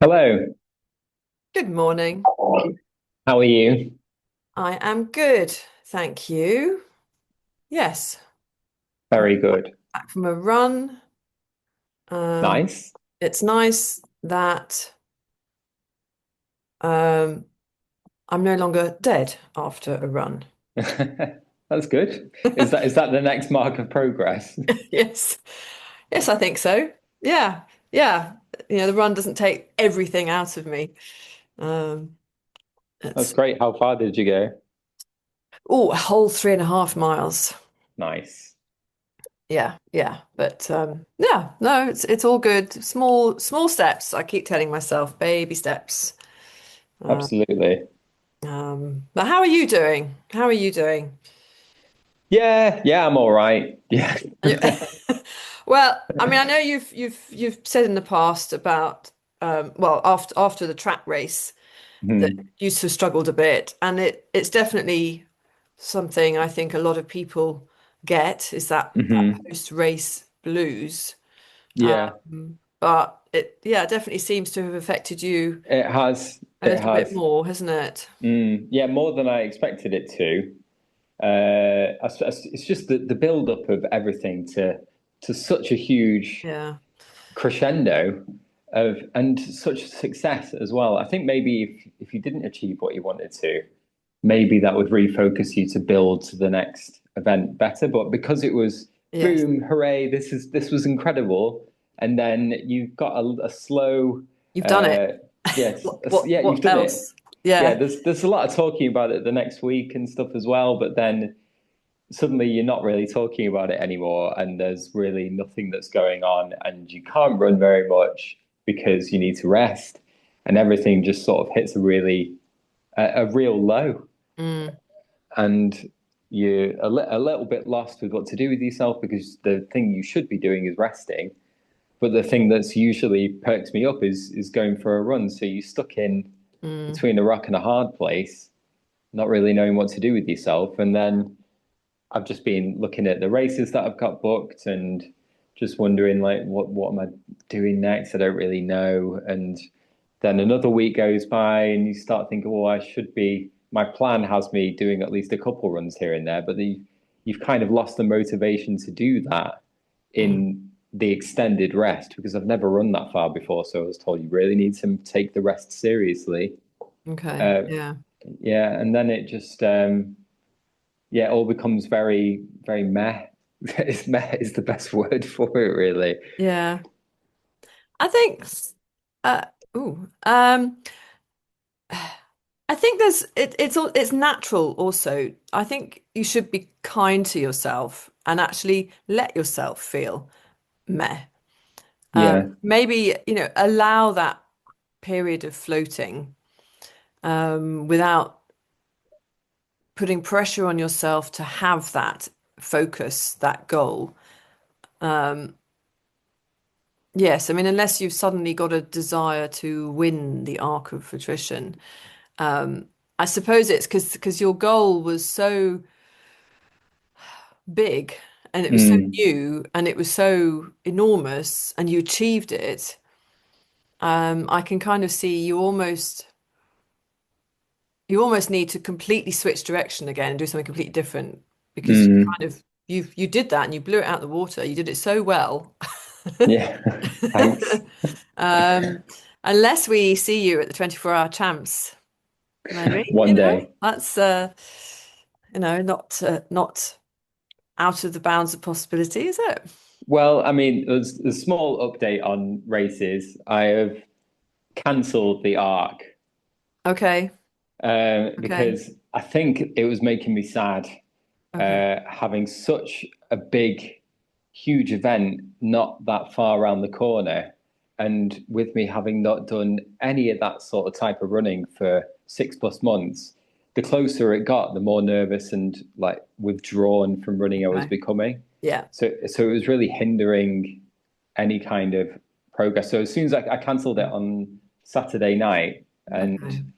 Hello, Good morning. how are you? I am good, thank you. Yes, Very good. back from a run. Um, Nice. it's nice that um, I'm no longer dead after a run. That's good. Is that the next mark of progress? Yes, yes, I think so. Yeah, yeah. The run doesn't take everything out of me. Um, That's it's great. How far did you go? a whole 3.5 miles. Nice. Yeah, yeah. But yeah, no, it's all good. Small steps. I keep telling myself, baby steps. Uh, Absolutely. but how are you doing? How are you doing? Yeah, I'm all right. Yeah. Yeah. Well, I mean, I know you've said in the past about well, after the track race that Mhm. you sort of struggled a bit, and it's definitely something I think a lot of people get is that Mhm. post-race blues. Yeah, But it yeah, it definitely seems to have affected you it has. a It little bit has. more, hasn't it? Yeah, more than I expected it to. It's just the build up of everything to such a huge Yeah. crescendo of and such success as well. I think maybe if you didn't achieve what you wanted to, maybe that would refocus you to build to the next event better. But because it was Yes. boom, hooray, this was incredible, and then you've got a slow, You've done it. uh, yes, yeah, you've What done it. else? Yeah, Yeah. there's a lot of talking about it the next week and stuff as well, but then suddenly you're not really talking about it anymore, and there's really nothing that's going on, and you can't run very much because you need to rest, and everything just sort of hits a real low, Mm, and you're a little bit lost with what to do with yourself because the thing you should be doing is resting, but the thing that's usually perks me up is going for a run. So you're stuck in mm. between a rock and a hard place, not really knowing what to do with yourself, and then I've just been looking at the races that I've got booked and just wondering like what am I doing next? I don't really know. And then another week goes by and you start thinking, well, I should be my plan has me doing at least a couple runs here and there, but you've kind of lost the motivation to do that Mm. in the extended rest because I've never run that far before. So I was told you really need to take the rest seriously. Okay. Uh, Yeah. yeah, and then it just yeah, it all becomes very, very meh. Meh is the best word for it, really. Yeah. I think uh ooh, I think it's natural also. I think you should be kind to yourself and actually let yourself feel meh. Yeah. Maybe, allow that period of floating without putting pressure on yourself to have that focus, that goal. Yes, I mean, unless you've suddenly got a desire to win the Arc of Attrition, I suppose it's because your goal was so big and it was so Mm, new and it was so enormous and you achieved it. I can kind of see you almost need to completely switch direction again and do something completely different because you mm, kind of you did that and you blew it out the water. You did it so well. yeah. Thanks. Um, unless we see you at the 24-hour champs, maybe, One day. that's not out of the bounds of possibility, is it? Well, I mean, there's a small update on races. I have cancelled the Arc Okay, okay, because I think it was making me sad okay, having such a big, huge event not that far around the corner. And with me having not done any of that sort of type of running for 6+ months, the closer it got, the more nervous and like withdrawn from running I was okay. becoming. Yeah, So it was really hindering any kind of progress. So as soon as I cancelled it on Saturday night, okay. and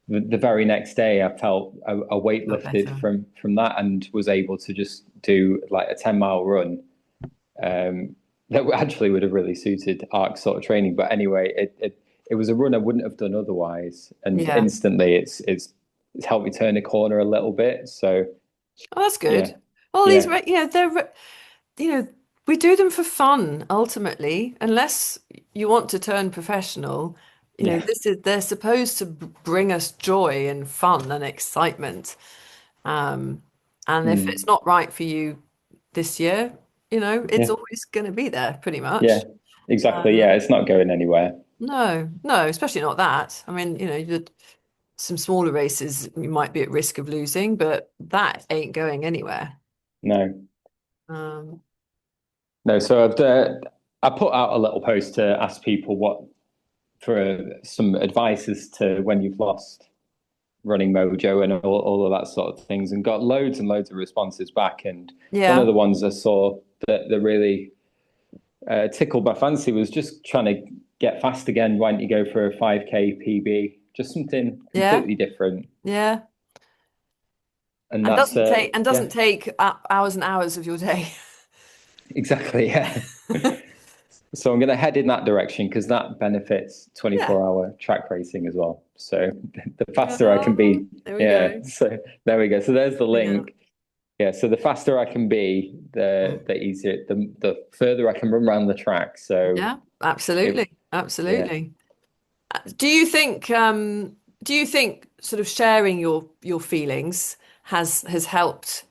the very next day, I felt a weight Felt lifted better. from that, and was able to just do like a 10 mile run. That actually would have really suited Arc sort of training. But anyway, it was a run I wouldn't have done otherwise, and Yeah. instantly it's helped me turn the corner a little bit. So Oh, that's yeah, good. Well, these, yeah, you know, we do them for fun ultimately, unless you want to turn professional. yeah. They're supposed to bring us joy and fun and excitement. Um, and if it's Mm, not right for you this year, it's yeah, always going to be there pretty yeah, much. exactly. Uh, Yeah, it's not going anywhere. no, no, especially not that. I mean, some smaller races you might be at risk of losing, but that ain't going anywhere. No, Um, no. So I put out a little post to ask people what for some advice as to when you've lost running mojo and all of that sort of things, and got loads and loads of responses back. And one of yeah, the ones I saw that really tickled my fancy was just trying to get fast again. Why don't you go for a 5K PB? Just something yeah, completely different. yeah. And And that's yeah, doesn't take hours and hours of your day. exactly, yeah. So I'm going to head in that direction because that benefits Yeah. 24-hour track racing as well. So the faster I can Oh, be, there we yeah. go. So there we go. So there's the Yeah. link. Yeah. So the faster I can be, the easier, the further I can run around the track. So Yeah, it, absolutely. yeah. Absolutely. Do you think sort of sharing your feelings has helped?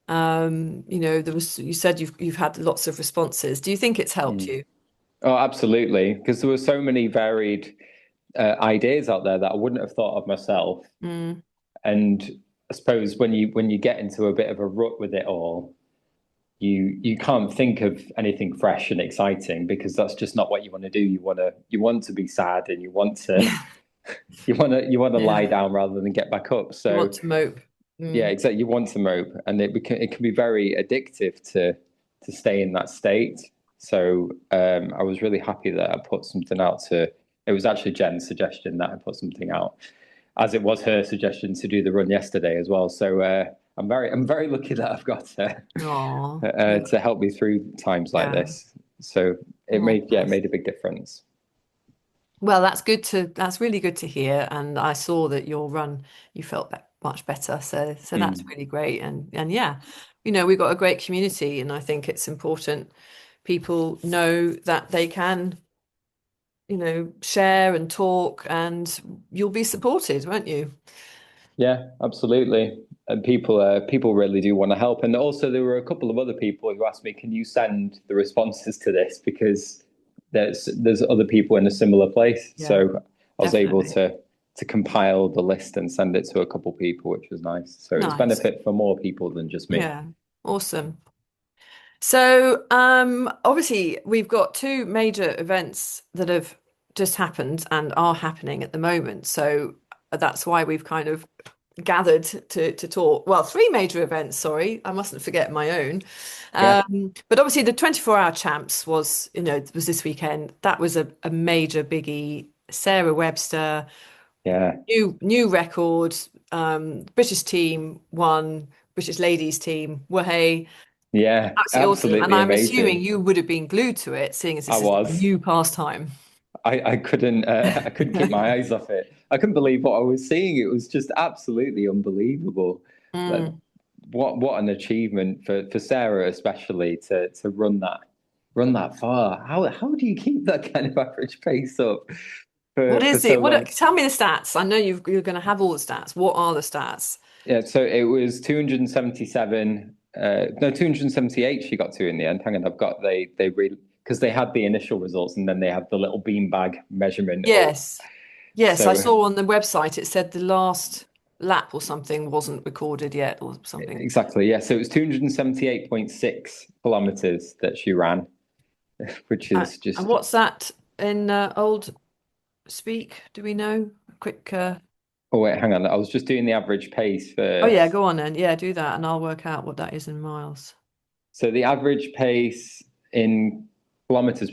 You said you've had lots of responses. Do you think it's helped Mm. you? Oh, absolutely. Because there were so many varied ideas out there that I wouldn't have thought of myself. Mm, And I suppose when you get into a bit of a rut with it all, you can't think of anything fresh and exciting because that's just not what you want to do. You want to be sad and yeah. you want to lie Yeah. down rather than get back up. You So want to mope. yeah, Mm, exactly. You want to mope, and it can be very addictive to stay in that state. So I was really happy that I put something out to. It was actually Jen's suggestion that I put something out, as it was her suggestion to do the run yesterday as well. So I'm very lucky that I've got her oh, yeah. to help me through times like Yeah. this. So it Oh, made yeah, it bless. made a big difference. Well, that's really good to hear. And I saw that your run, you felt much better. So that's Mm. really great. And yeah, we've got a great community, and I think it's important people know that they can, share and talk, and you'll be supported, won't you? Yeah, absolutely. And people really do want to help. And also, there were a couple of other people who asked me, "Can you send the responses to this?" Because there's other people in a similar place. Yeah, So I was able definitely. to compile the list and send it to a couple of people, which was nice. So it's Nice. benefit for more people than just me. Yeah. Awesome. So, obviously, we've got two major events that have just happened and are happening at the moment. So that's why we've kind of gathered to talk. Well, three major events, sorry, I mustn't forget my own. Yeah, But obviously, the 24-hour champs was this weekend. That was a major biggie. Sarah Webster, yeah, new record. British team won. British ladies team. Way yeah. absolutely awesome. And Absolutely I'm assuming amazing. you would have been glued to it, seeing as I this is a was. new pastime. I couldn't keep my eyes off it. I couldn't believe what I was seeing. It was just absolutely unbelievable. Like Mm. what an achievement for Sarah especially to run that far. How do you keep that kind of average pace up What for is so it? long? Tell me the stats. I know you're going to have all the stats. What are the stats? Yeah, so it was 277, no, 278 she got to in the end. Hang on, I've got they really because they had the initial results and then they have the little beanbag measurement up. Yes. Yes, I So saw on the website it said the last lap or something wasn't recorded yet or something. exactly, yeah. So it was 278.6 kilometers that she ran, which is And just. what's that in old speak? Do we know? A quick. Oh wait, hang on. I was just doing the average pace Oh yeah, first. go on then. Yeah, do that, and I'll work out what that is in miles. So the average pace in minutes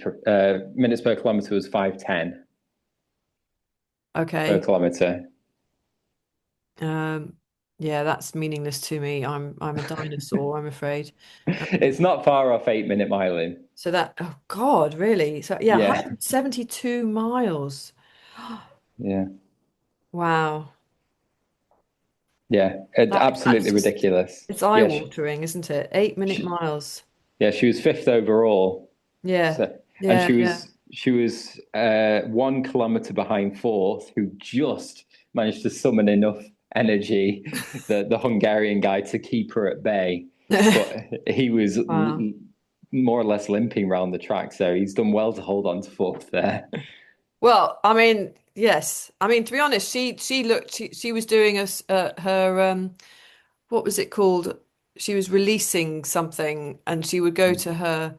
per kilometer was 5:10 per Okay. kilometer. Um, yeah, that's meaningless to me. I'm a dinosaur, I'm afraid. It's not far off 8-minute miling. So that, oh God, really? So yeah, Yeah, 172 miles. Yeah. Wow. Yeah. That's Absolutely just, ridiculous. it's Yeah. eye-watering, isn't it? 8 minute She, miles. yeah, she was fifth overall. Yeah. So, and Yeah. Yeah. she was 1 kilometer behind fourth, who just managed to summon enough energy, the Hungarian guy, to keep her at bay. But he was Wow. more or less limping around the track, so he's done well to hold on to fourth there. Well, I mean, yes. I mean, to be honest, she was doing her what was it called? She was releasing something, and she would go to her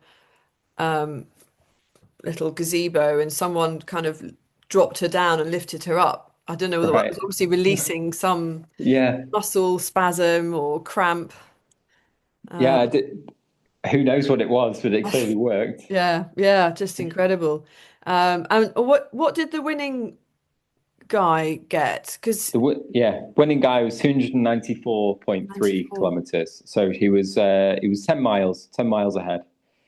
little gazebo, and someone kind of dropped her down and lifted her up. I don't know whether it was Right. obviously releasing some Yeah. muscle spasm or cramp. Yeah. Uh, Who knows what it was, but it clearly worked. yeah, yeah, just incredible. And what did the winning guy get? Because Winning guy was 294.3 94. kilometers. So he was 10 miles ahead.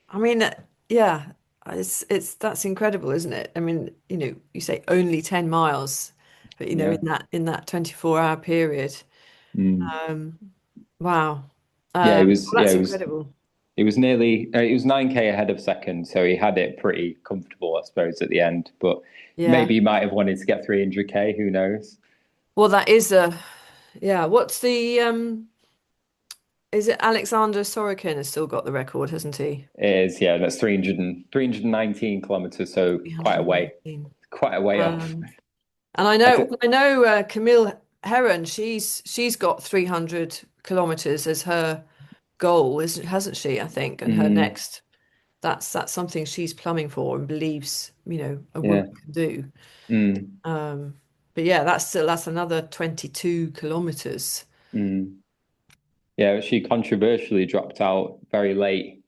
I mean, yeah, it's that's incredible, isn't it? I mean, you say only 10 miles, but Yeah. in that 24-hour period. Mm. Um, wow. Yeah, Well, that's incredible. it was nearly it was 9K ahead of second, so he had it pretty comfortable, I suppose, at the end. But Yeah. maybe he might have wanted to get 300K, who knows? Well, that is a yeah, what's the is it Alexander Sorokin has still got the record, hasn't he? It is, yeah, that's 319 kilometers, so $319. quite a way off. Um, and I do, I know Camille Herron, she's got 300 kilometers as her goal, isn't hasn't she? I think, and her mm, next that's something she's plumbing for and believes, a woman yeah, can do. mm, Um, but yeah, that's another 22 kilometers. mm. Yeah, she controversially dropped out very late.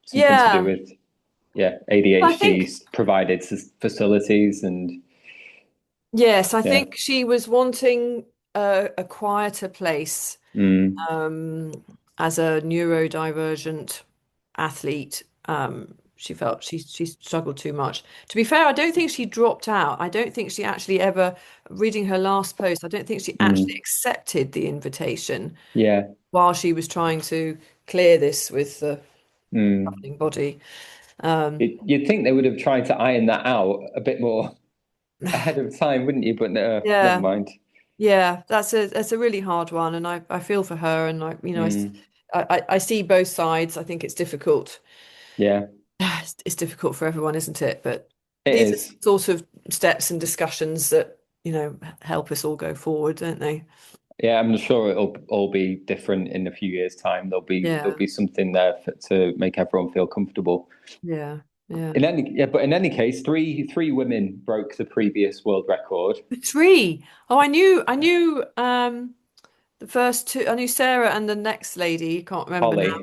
Something to do Yeah, with, yeah, I ADHD think provided facilities and yes, I yeah, think she was wanting a quieter place mm, um, as a neurodivergent athlete. She felt she struggled too much. To be fair, I don't think she dropped out. I don't think she actually ever, reading her last post, I don't think she actually mm, accepted the invitation yeah, while she was trying to clear this with the mm. governing body. Um, You'd think they would have tried to iron that out a bit more ahead of time, wouldn't you? But no, never yeah, mind. yeah, that's a really hard one, and I feel for her, and Mm, I see both sides. I think it's difficult. yeah, It's difficult for everyone, isn't it? But it these are is. sort of steps and discussions that, help us all go forward, don't they? Yeah, I'm sure it'll all be different in a few years' time. There'll Yeah, be something there to make everyone feel comfortable. yeah, yeah. But in any case, three women broke the previous world record. Three. Oh, I knew the first two. I knew Sarah and the next lady. Can't remember now.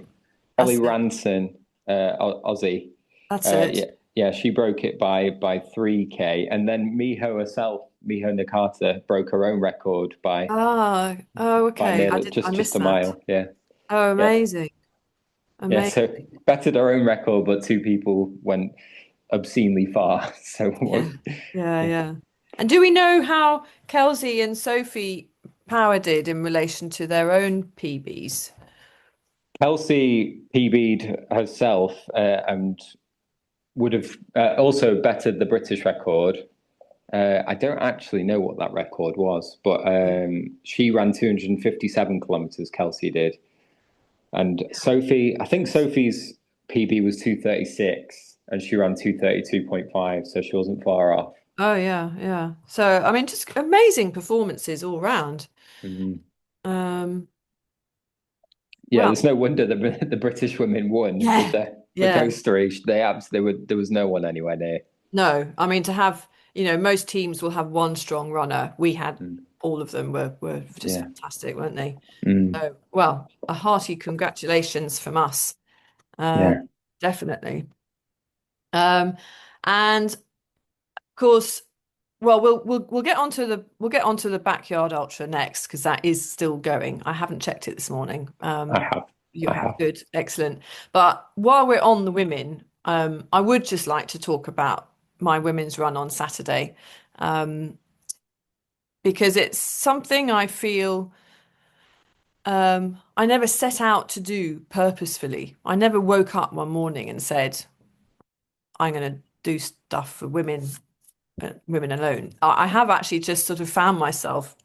Holly That's it. Ranson, Aussie. That's it. Yeah, yeah, she broke it by 3K, and then Miho herself, Miho Nakata, broke her own record Ah, oh, by okay. nearly I just missed a that. mile. Yeah, Oh, yeah, amazing. yeah. Amazing. So bettered her own record, but two people went obscenely far. So Yeah. Yeah, yeah. yeah. And do we know how Kelsey and Sophie Power did in relation to their own PBs? Kelsey PB'd herself and would have also bettered the British record. I don't actually know what that record was, but she ran 257 kilometers, Kelsey did. And Sophie, I think Sophie's PB was 236 and she ran 232.5, so she wasn't far off. Oh, yeah, yeah. So, I mean, just amazing performances all round. Mhm. Um, Yeah, well, there's no wonder the British women won yeah, with yeah. those three. There was no one anywhere near. No, I mean to have, most teams will have one strong runner. We had Mm. all of them were just Yeah. fantastic, weren't they? Mm. So, well, a hearty congratulations from us. Uh, Yeah. definitely. And of course, well, we'll get onto the backyard ultra next because that is still going. I haven't checked it this morning. I have. You I have have. good, excellent. But while we're on the women, I would just like to talk about my women's run on Saturday, um, because it's something I feel I never set out to do purposefully. I never woke up one morning and said, I'm going to do stuff for women, women alone. I have actually just sort of found myself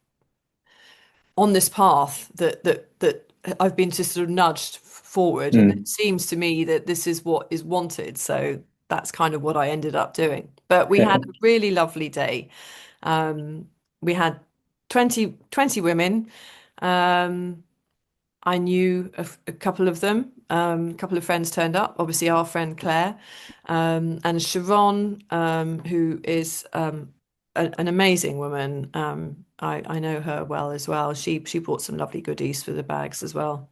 on this path that I've been just sort of nudged forward, and it Mm. seems to me that this is what is wanted. So that's kind of what I ended up doing. But we had a really lovely day. Um, we had 20 women. Um, I knew a couple of them. A couple of friends turned up. Obviously, our friend Claire, and Sharon, who is an amazing woman. I know her well as well. She brought some lovely goodies for the bags as well.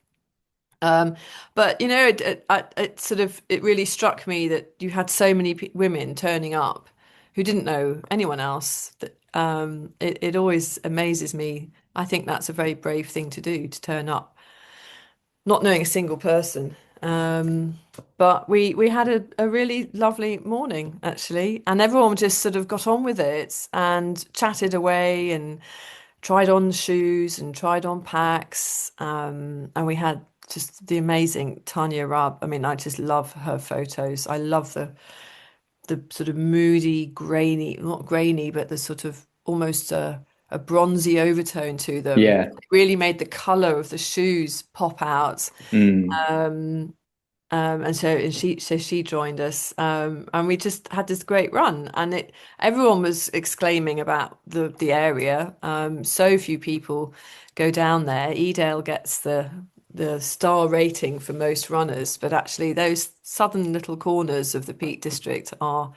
Um, but you know, it sort of it really struck me that you had so many women turning up who didn't know anyone else. That it always amazes me. I think that's a very brave thing to do, to turn up not knowing a single person. But we had a really lovely morning actually, and everyone just sort of got on with it and chatted away and tried on shoes and tried on packs. And we had just the amazing Tanya Rubb. I mean, I just love her photos. I love the sort of moody, grainy, not grainy, but the sort of almost a bronzy overtone to them. Yeah. It really made the color of the shoes pop out. Mm. Um, and she joined us, and we just had this great run, and it everyone was exclaiming about the area. So few people go down there. Edale gets the star rating for most runners, but actually those southern little corners of the Peak District are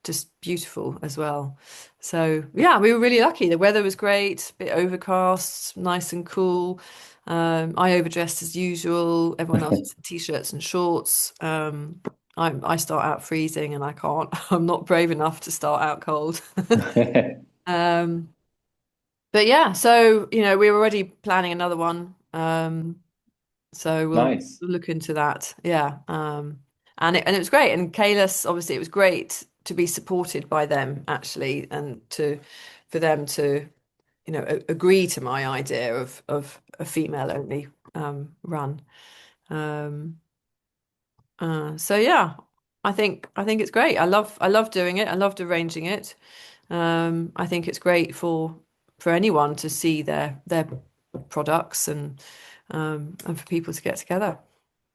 just beautiful as well. So yeah, we were really lucky. The weather was great, a bit overcast, nice and cool. I overdressed as usual. Everyone else was in t-shirts and shorts. I start out freezing and I can't. I'm not brave enough to start out cold. Um, but yeah, so you know, we were already planning another one. So Nice. we'll look into that. Yeah. And it was great. And Kalis, obviously, it was great to be supported by them actually, and to for them to, you know, agree to my idea of a female only run. Um, so yeah, I think it's great. I love doing it. I loved arranging it. I think it's great for anyone to see their products and for people to get together.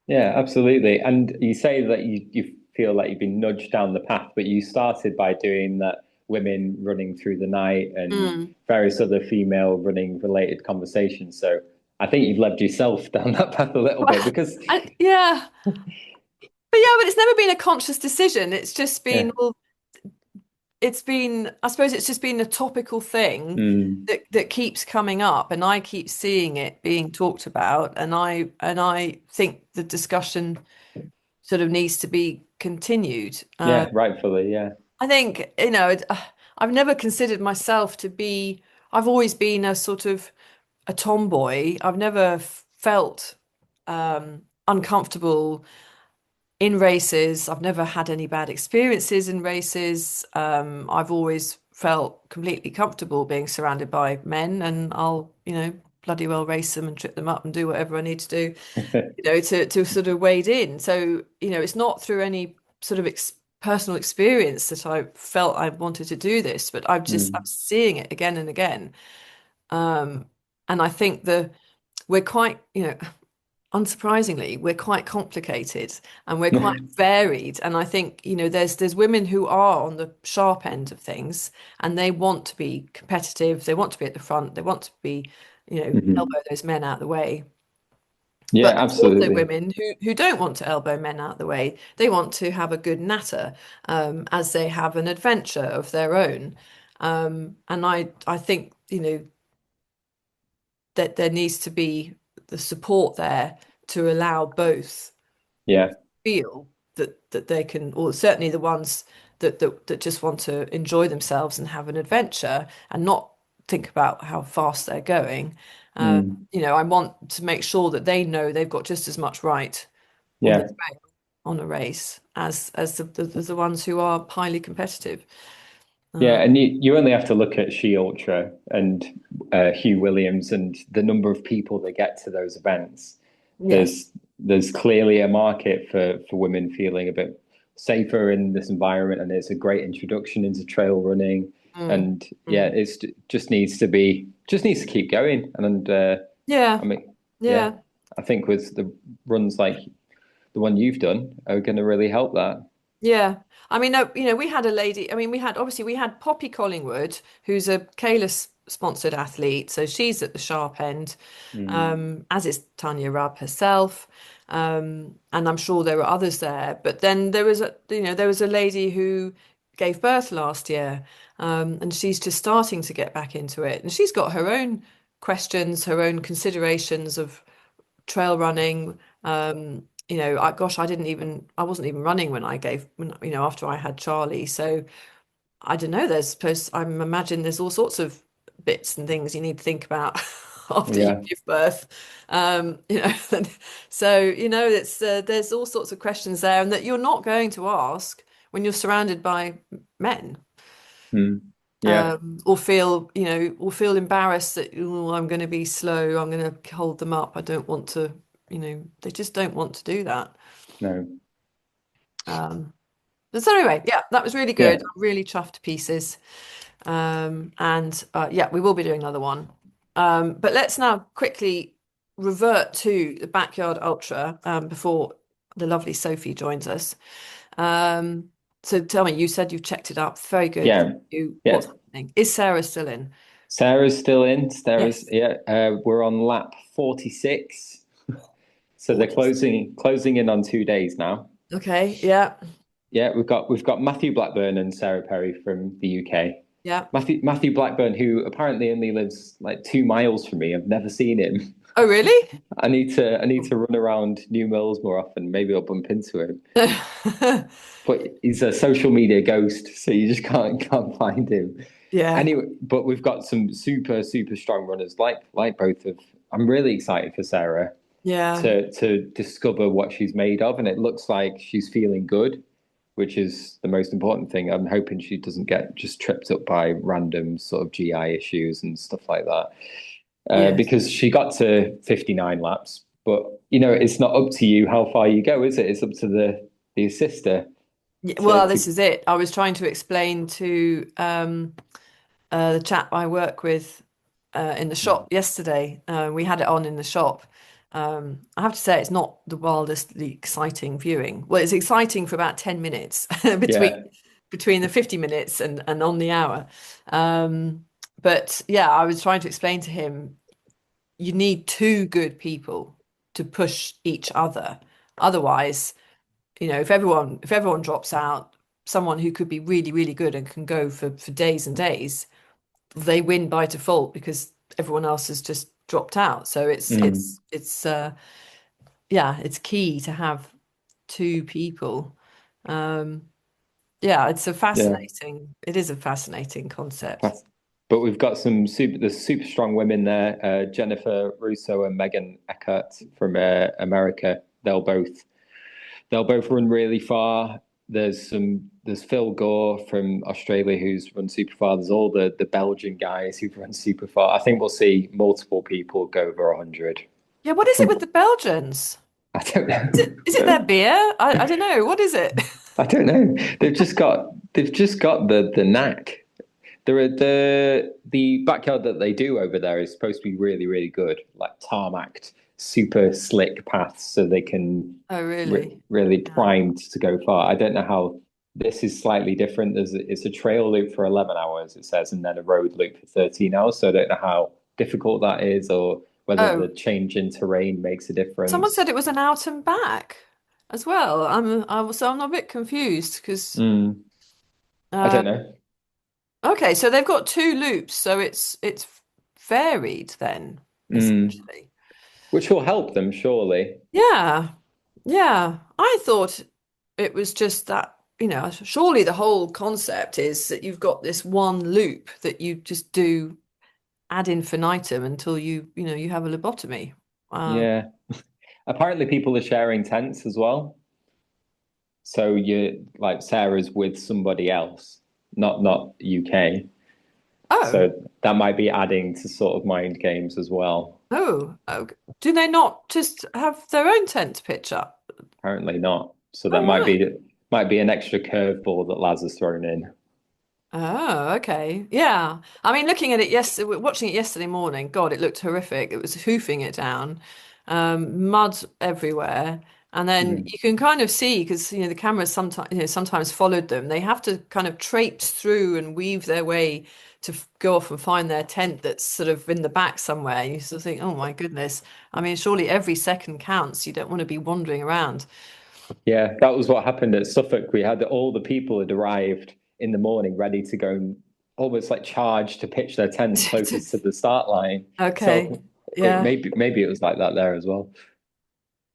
Yeah, absolutely. And you say that you feel like you've been nudged down the path, but you started by doing that women running through the night and Mm. various other female running related conversations. So I think you've led yourself down that path a little bit because Yeah, but it's never been a conscious decision. It's just yeah. been, well, I suppose it's just been a topical thing Mm. that keeps coming up, and I keep seeing it being talked about, and I think the discussion sort of needs to be continued. Yeah, rightfully, yeah. I think, you know, I've never considered myself to be, I've always been a sort of a tomboy. I've never felt uncomfortable in races. I've never had any bad experiences in races. I've always felt completely comfortable being surrounded by men, and I'll, you know, bloody well race them and trip them up and do whatever I need to do, you know, to sort of wade in. So, you know, it's not through any sort of personal experience that I felt I wanted to do this, but I'm Mm. seeing it again and again. Um, and I think we're quite, you know, unsurprisingly, we're quite complicated and we're quite varied. And I think, you know, there's women who are on the sharp end of things and they want to be competitive, they want to be at the front, they want to be, you know, Mhm. elbow those men out of the way. Yeah, But there's also absolutely. women who don't want to elbow men out of the way. They want to have a good natter, as they have an adventure of their own. And I think, you know, that there needs to be the support there to allow both Yeah. feel that they can, or certainly the ones that just want to enjoy themselves and have an adventure and not think about how fast they're going. Mm. You know, I want to make sure that they know they've got just as much right on the Yeah. trail on a race. as the ones who are highly competitive. Yeah, Um, and you only have to look at She Ultra and Hugh Williams and the number of people that get to those events. yes. There's clearly a market for women feeling a bit safer in this environment, and it's a great introduction into trail running. Mm, And yeah, mm. it's just needs to keep going. And Yeah, I mean, yeah, yeah. I think with the runs like the one you've done are going to really help that. Yeah. I mean, no, we had a lady, I mean, we had Poppy Collingwood, who's a Kalis sponsored athlete. So she's at the sharp end, Mm. as is Tanya Rubb herself. And I'm sure there were others there. But then there was a lady who gave birth last year, and she's just starting to get back into it. And she's got her own questions, her own considerations of trail running. I wasn't even running after I had Charlie. So I don't know. I'm imagine there's all sorts of bits and things you need to think about after you Yeah. give birth. You know, so there's all sorts of questions there, and that you're not going to ask when you're surrounded by men. Mm. Yeah. Or feel embarrassed that, oh, I'm going to be slow, I'm going to hold them up. I don't want to, they just don't want to do that. No. Um, but so anyway, yeah, that was really good. Yeah. I'm really chuffed to pieces. And yeah, we will be doing another one. But let's now quickly revert to the Backyard Ultra before the lovely Sophie joins us. Um, so tell me, you said you've checked it up. Very good. Yeah. What's Yeah. happening? Is Sarah still in? Sarah's still in. Sarah's Yes. yeah. We're on lap 46. So they're 40. closing in on 2 days now. Okay. Yeah. Yeah, we've got Matthew Blackburn and Sarah Perry from the UK. Yeah. Matthew Blackburn, who apparently only lives like 2 miles from me. I've never seen him. Oh, really? I need to run around New Mills more often. Maybe I'll bump into him. But he's a social media ghost, so you just can't find him. Yeah. Anyway, but we've got some super strong runners like both of. I'm really excited for Sarah Yeah. to discover what she's made of, and it looks like she's feeling good, which is the most important thing. I'm hoping she doesn't get just tripped up by random sort of GI issues and stuff like that, Yes. because she got to 59 laps. But it's not up to you how far you go, is it? It's up to the assister Yeah, well, to this is it. I was trying to explain to the chap I work with in the shop yesterday. We had it on in the shop. I have to say, it's not the wildestly exciting viewing. Well, it's exciting for about 10 minutes yeah. between the 50 minutes and on the hour. But yeah, I was trying to explain to him, you need two good people to push each other. Otherwise, if everyone drops out, someone who could be really, really good and can go for days and days, they win by default because everyone else has just dropped out. So Mm, it's key to have two people. Um, yeah, yeah. it is a fascinating concept. But we've got there's super strong women there. Jennifer Russo and Megan Eckert from America. They'll both run really far. There's Phil Gore from Australia who's run super far. There's all the Belgian guys who've run super far. I think we'll see multiple people go over 100. Yeah, what is it with the Belgians? I don't Is it their know. beer? I don't know. What is it? I don't know. They've just got the knack. The backyard that they do over there is supposed to be really good, like tarmacked, super slick paths, so they can Oh, really? really Yeah. primed to go far. I don't know how this is slightly different. It's a trail loop for 11 hours, it says, and then a road loop for 13 hours. So I don't know how difficult that is, or whether the Oh, change in terrain makes a someone difference. said it was an out and back as well. So I'm a bit confused because Mm, I uh, don't know. okay, so they've got two loops, so it's varied then, Mm, essentially. which will help them, surely. Yeah, yeah. I thought it was just that, surely the whole concept is that you've got this one loop that you just do ad infinitum until you have a lobotomy. Um, Yeah. Apparently, people are sharing tents as well. So you like Sarah's with somebody else, not UK. Oh, So that might be adding to sort of mind games as well. oh, do they not just have their own tent to pitch up? Apparently not. So that Oh, right. might be an extra curveball that Laz has thrown in. Oh, okay. Yeah. I mean, looking at it yesterday, watching it yesterday morning, God, it looked horrific. It was hoofing it down, mud everywhere. And then Mhm. you can kind of see because the cameras sometimes followed them. They have to kind of traipse through and weave their way to go off and find their tent that's sort of in the back somewhere. You sort of think, oh my goodness. I mean, surely every second counts. You don't want to be wandering around. Yeah, that was what happened at Suffolk. We had all the people had arrived in the morning ready to go and almost like charge to pitch their tent closest to the start line. Okay. So Yeah. maybe it was like that there as well.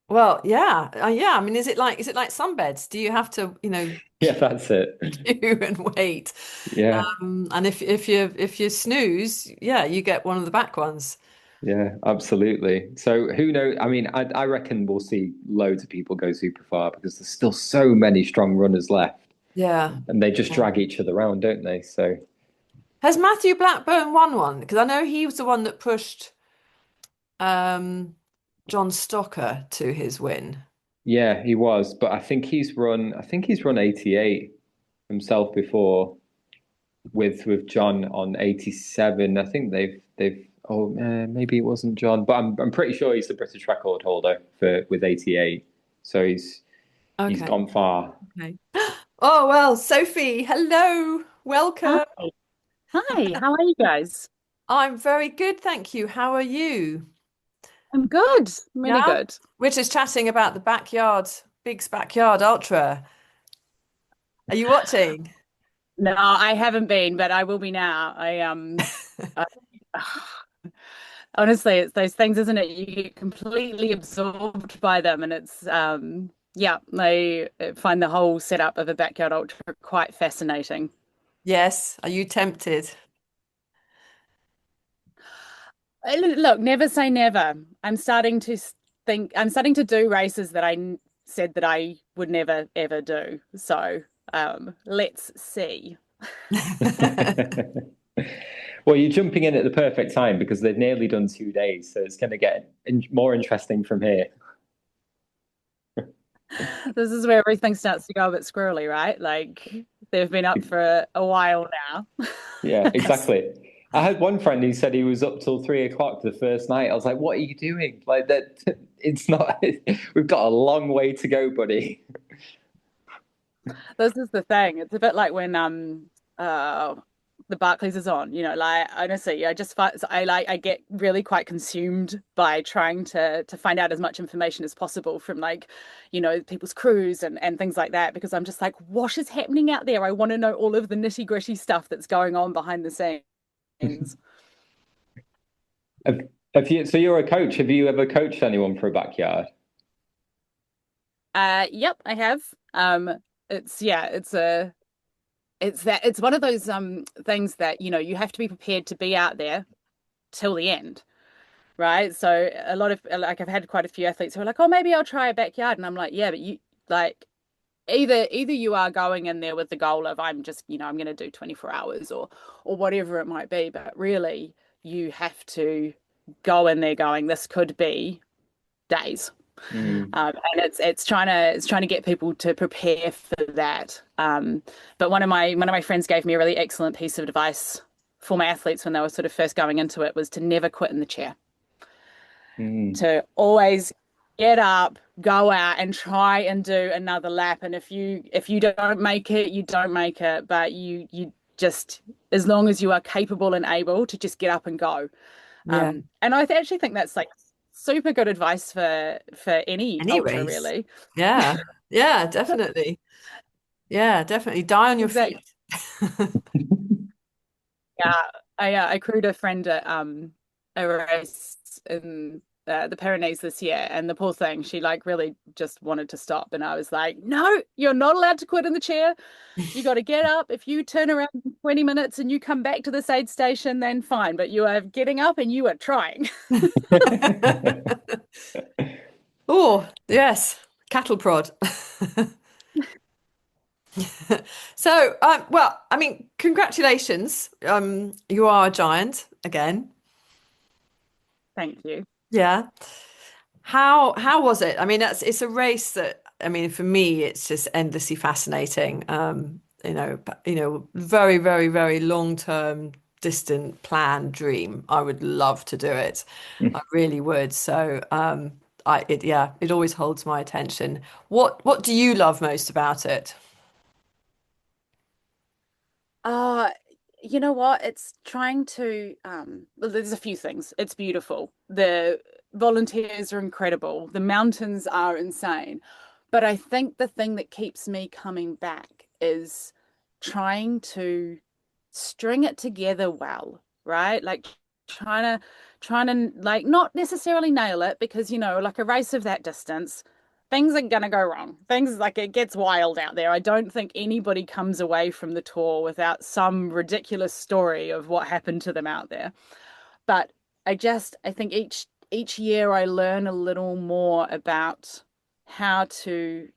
Well, yeah, yeah. I mean, is it like sunbeds? Do you have to, Yeah, that's it. queue and wait? Yeah, And if you snooze, yeah, you get one of the back ones. yeah, absolutely. So who knows? I mean, I reckon we'll see loads of people go super far because there's still so many strong runners left, Yeah. and they just Yeah. drag each other around, don't they? So Has Matthew Blackburn won one? Because I know he was the one that pushed um, John Stocker to his win. yeah, he was, but I think he's run 88 himself before with John on 87. I think they've maybe it wasn't John, but I'm pretty sure he's the British record holder for with 88. So he's Okay. gone far. Okay. Oh, well, Sophie, hello. Hi, Welcome. hi, how are you guys? I'm very good, thank you. How are you? I'm good, really Yeah. good. We're just chatting about the Big's Backyard Ultra. Are you watching? No, I haven't been, but I will be now. I, honestly, it's those things, isn't it? You get completely absorbed by them, and it's yeah, I find the whole setup of a backyard ultra quite fascinating. Yes. Are you tempted? Look, never say never. I'm starting to do races that said that I would never ever do. So, let's see. Well, you're jumping in at the perfect time because they've nearly done 2 days, so it's going to get more interesting from here. This is where everything starts to go a bit squirrely, right? Like they've been up for a while now. Yeah, Yes. exactly. I had one friend who said he was up till 3 o'clock the first night. I was like, "What are you doing? Like that? It's not. We've got a long way to go, buddy." This is the thing. It's a bit like when uh the Barclays is on, like honestly, I just find I get really quite consumed by trying to find out as much information as possible from like, people's crews and things like that because I'm just like, what is happening out there? I want to know all of the nitty-gritty stuff that's going on behind the scenes. Have, have you? So you're a coach. Have you ever coached anyone for a backyard? Yep, I have. It's yeah, it's one of those things that you have to be prepared to be out there till the end, right? So a lot of like I've had quite a few athletes who are like, oh, maybe I'll try a backyard, and I'm like, yeah, but you like either you are going in there with the goal of I'm just I'm going to do 24 hours or whatever it might be, but really you have to go in there going this could be days. Mm. And it's trying to get people to prepare for that. But one of my friends gave me a really excellent piece of advice for my athletes when they were sort of first going into it was to never quit in the chair, Mm. to always get up, go out and try and do another lap. And if you don't make it, you don't make it. But you just as long as you are capable and able to just get up and go. Yeah. And I actually think that's like super good advice for any Any ultra, race. really. Yeah. Yeah, definitely. Yeah, definitely. Die on your Exactly. feet. Yeah, I crewed a friend at a race in the Pyrenees this year, and the poor thing, she like really just wanted to stop, and I was like, "No, you're not allowed to quit in the chair. You got to get up. If you turn around in 20 minutes and you come back to this aid station, then fine. But you are getting up and you are trying." Oh, yes. Cattle prod. So, well, I mean, congratulations. You are a giant again. Thank you. Yeah. How was it? I mean, it's a race that I mean, for me, it's just endlessly fascinating. Very, very, very long-term, distant plan, dream. I would love to do it. I really would. So, yeah, it always holds my attention. What do you love most about it? Uh, you know what? It's trying to well, there's a few things. It's beautiful. The volunteers are incredible. The mountains are insane. But I think the thing that keeps me coming back is trying to string it together well, right? Like trying to like not necessarily nail it because like a race of that distance, things are gonna go wrong. Things like it gets wild out there. I don't think anybody comes away from the tour without some ridiculous story of what happened to them out there. But I think each year I learn a little more about how to,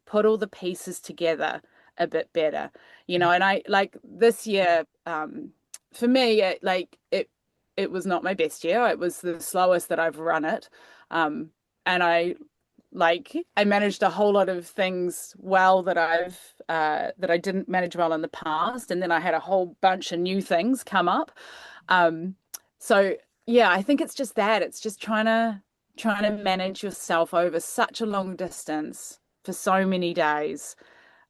put all the pieces together a bit better. And I like this year, for me, it was not my best year. It was the slowest that I've run it. And I managed a whole lot of things well that I didn't manage well in the past, and then I had a whole bunch of new things come up. So yeah, I think it's just that. It's just trying to manage yourself over such a long distance for so many days.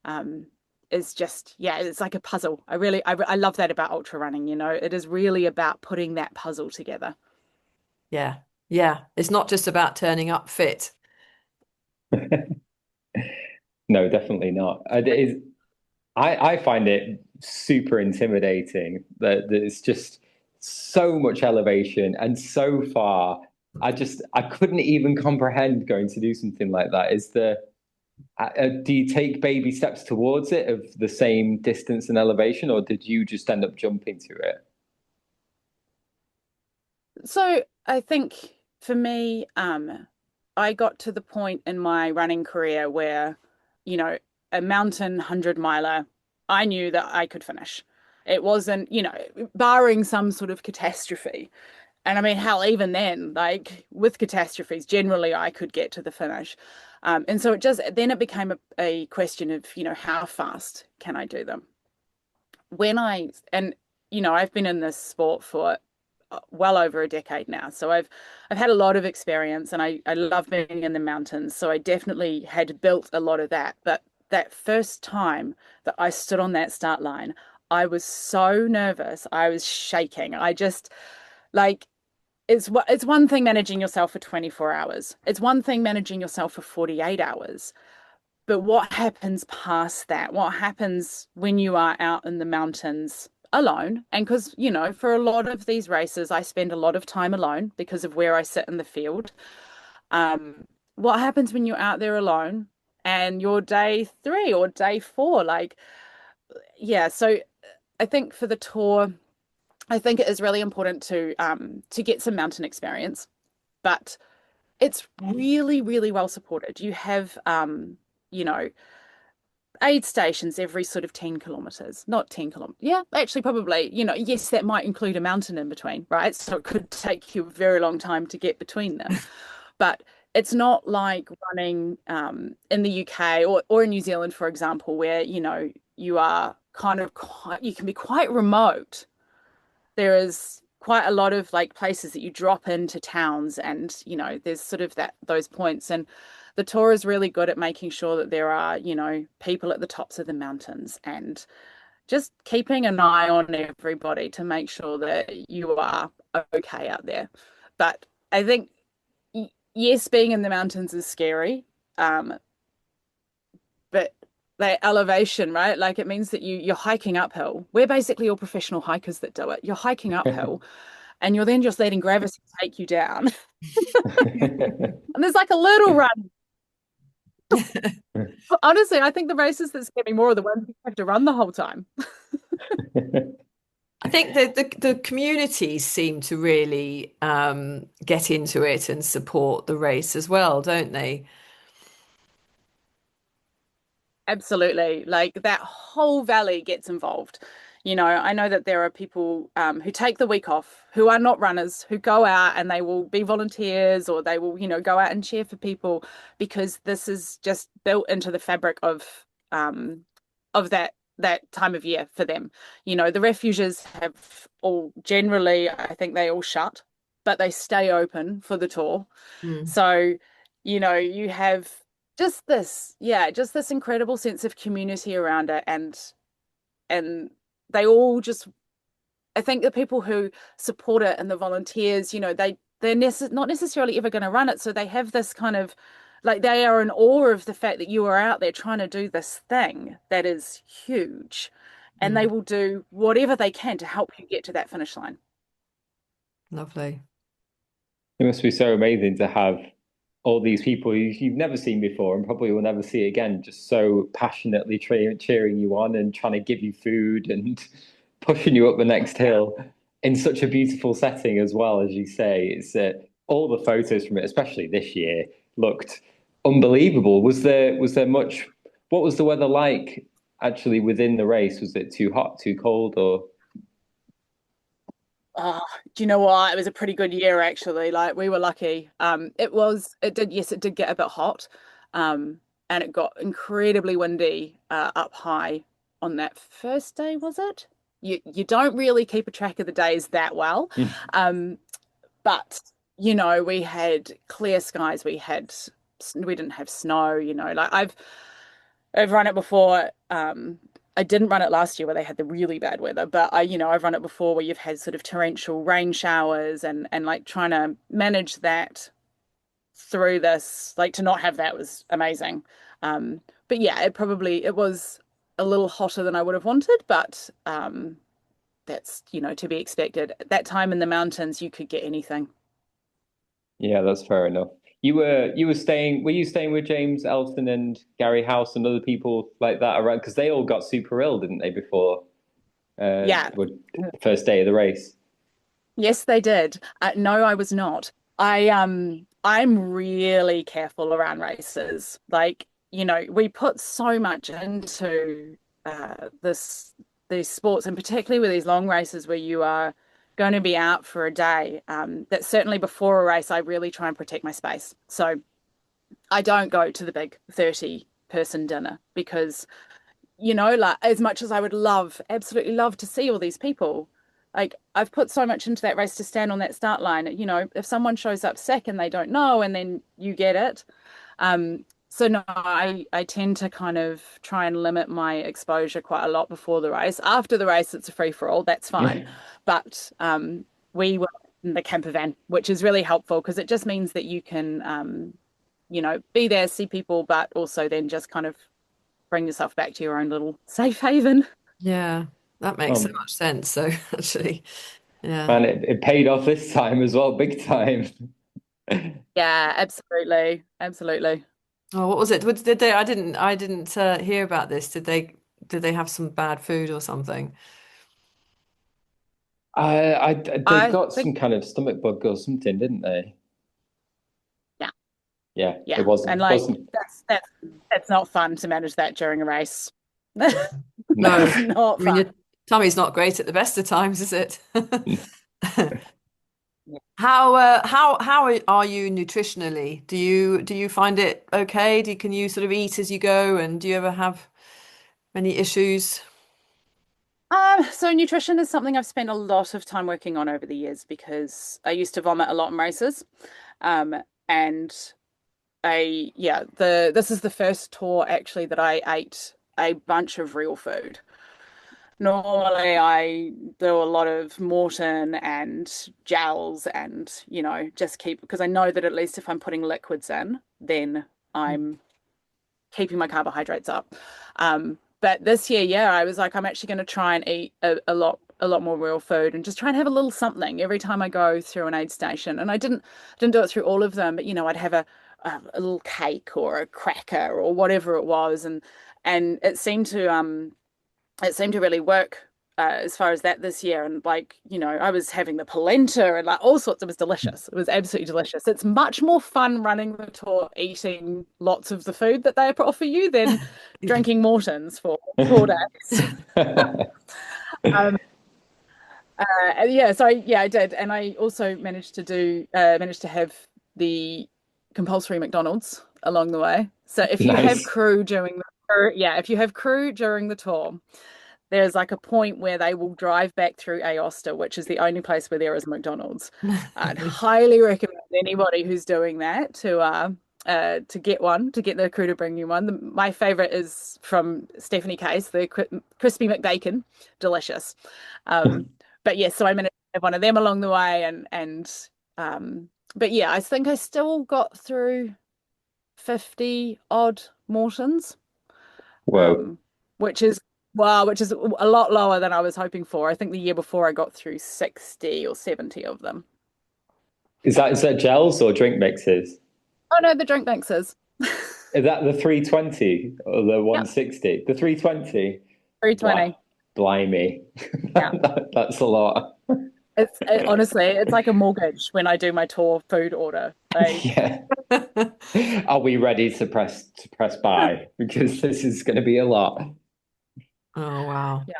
Um, is just yeah, it's like a puzzle. I love that about ultra running. It is really about putting that puzzle together. Yeah. Yeah. It's not just about turning up fit. No, definitely not. It is, I find it super intimidating that it's just so much elevation and so far. I couldn't even comprehend going to do something like that. Do you take baby steps towards it of the same distance and elevation, or did you just end up jumping to it? So I think for me, I got to the point in my running career where, you know, a mountain 100 miler, I knew that I could finish. It wasn't, barring some sort of catastrophe. And I mean, hell, even then, like with catastrophes, generally I could get to the finish. And so then it became a question of, how fast can I do them? And I've been in this sport for well over a decade now. So I've had a lot of experience and I love being in the mountains. So I definitely had built a lot of that. But that first time that I stood on that start line, I was so nervous. I was shaking. I just like it's one thing managing yourself for 24 hours. It's one thing managing yourself for 48 hours. But what happens past that? What happens when you are out in the mountains alone? And because, for a lot of these races, I spend a lot of time alone because of where I sit in the field. What happens when you're out there alone and you're day 3 or day 4? Like, yeah. So I think for the tour, I think it is really important to get some mountain experience, but it's really, really well supported. You have, you know, aid stations every sort of 10 kilometers, not 10 kilometers. Yeah, actually, probably, yes, that might include a mountain in between, right? So it could take you a very long time to get between them. But it's not like running in the UK or in New Zealand, for example, where, you are you can be quite remote. There is quite a lot of like places that you drop into towns and there's sort of those points, and the tour is really good at making sure that there are people at the tops of the mountains and just keeping an eye on everybody to make sure that you are okay out there. But I think yes, being in the mountains is scary, but the elevation, right? Like it means that you're hiking uphill. We're basically all professional hikers that do it. You're hiking uphill and you're then just letting gravity take you down. And there's like a little run. Honestly, I think the races that scare me more are the ones you have to run the whole time. I think the communities seem to really get into it and support the race as well, don't they? Absolutely. Like that whole valley gets involved. I know that there are people who take the week off, who are not runners, who go out and they will be volunteers or they will, go out and cheer for people because this is just built into the fabric of that time of year for them. The refuges have all generally, I think they all shut, but they stay open for the tour. Mm. So, you have just this incredible sense of community around it, and they all just, I think the people who support it and the volunteers, they're not necessarily ever going to run it, so they have this kind of like they are in awe of the fact that you are out there trying to do this thing that is huge, and they Mm. will do whatever they can to help you get to that finish line. Lovely. It must be so amazing to have all these people you've never seen before and probably will never see again, just so passionately cheering you on and trying to give you food and pushing you up the next hill in such a beautiful setting as well, as you say. It's all the photos from it, especially this year, looked unbelievable. Was there much? What was the weather like actually within the race? Was it too hot, too cold, or? Oh, do you know what? It was a pretty good year actually. Like we were lucky. It did get a bit hot. And it got incredibly windy up high on that first day, was it? You don't really keep a track of the days that well. Um, but we had clear skies, we didn't have snow, like I've run it before. I didn't run it last year where they had the really bad weather, but I've run it before where you've had sort of torrential rain showers and like trying to manage that through this, like to not have that was amazing. But yeah, it was a little hotter than I would have wanted, but that's, to be expected. At that time in the mountains, you could get anything. Yeah, that's fair enough. Were you staying with James Elston and Gary House and other people like that around? Because they all got super ill, didn't they, before Yeah. the first day of the race? Yes, they did. No, I was not. I'm really careful around races. Like, we put so much into these sports, and particularly with these long races where you are going to be out for a day. That certainly before a race, I really try and protect my space. So I don't go to the big 30-person dinner because, like as much as I would absolutely love to see all these people, like I've put so much into that race to stand on that start line. If someone shows up sick and they don't know, and then you get it. So no, I tend to kind of try and limit my exposure quite a lot before the race. After the race, it's a free for all. That's fine. But we were in the camper van, which is really helpful because it just means that you can, be there, see people, but also then just kind of bring yourself back to your own little safe haven. Yeah, that makes so Um, much sense. So actually, yeah. Man, it paid off this time as well, big time. Yeah, absolutely. Absolutely. Oh, what was it? Did they? I didn't hear about this. Did they have some bad food or something? They I got think, some kind of stomach bug or something, didn't they? yeah, Yeah, it yeah. And wasn't like wasn't. that's not fun to manage that during a race. No, That's not I mean fun. your tummy's not great at the best of times, is it? How are you nutritionally? Do you find it okay? Can you sort of eat as you go, and do you ever have any issues? So nutrition is something I've spent a lot of time working on over the years because I used to vomit a lot in races. And this is the first tour actually that I ate a bunch of real food. Normally I do a lot of Morton and gels and, just keep because I know that at least if I'm putting liquids in, then I'm keeping my carbohydrates up. But this year, yeah, I was like, I'm actually going to try and eat a lot more real food and just try and have a little something every time I go through an aid station. And I didn't do it through all of them, but I'd have a little cake or a cracker or whatever it was, and it seemed to really work as far as that this year, and like, I was having the polenta and like all sorts. It was delicious. It was absolutely delicious. It's much more fun running the tour, eating lots of the food that they offer you than drinking Morton's for 4 days. Um, I did, and I also managed to have the compulsory McDonald's along the way. So if you have Nice. crew during the if you have crew during the tour, there's like a point where they will drive back through Aosta, which is the only place where there is a McDonald's. I'd highly recommend anybody who's doing that to get one, to get the crew to bring you one. My favorite is from Stephanie Case, the crispy McBacon, delicious. But yes, so I managed to have one of them along the way, but yeah, I think I still got through 50 odd Mortons, Whoa. which is a lot lower than I was hoping for. I think the year before I got through 60 or 70 of them. Is that gels or drink mixes? Oh no, the drink mixes. Is that the 320 or the 160? The 320? 320. Blimey. Yeah. That's a lot. Honestly, it's like a mortgage when I do my tour food order. Yeah. Are we ready to press buy? Because this is going to be a lot. Oh wow. Yeah.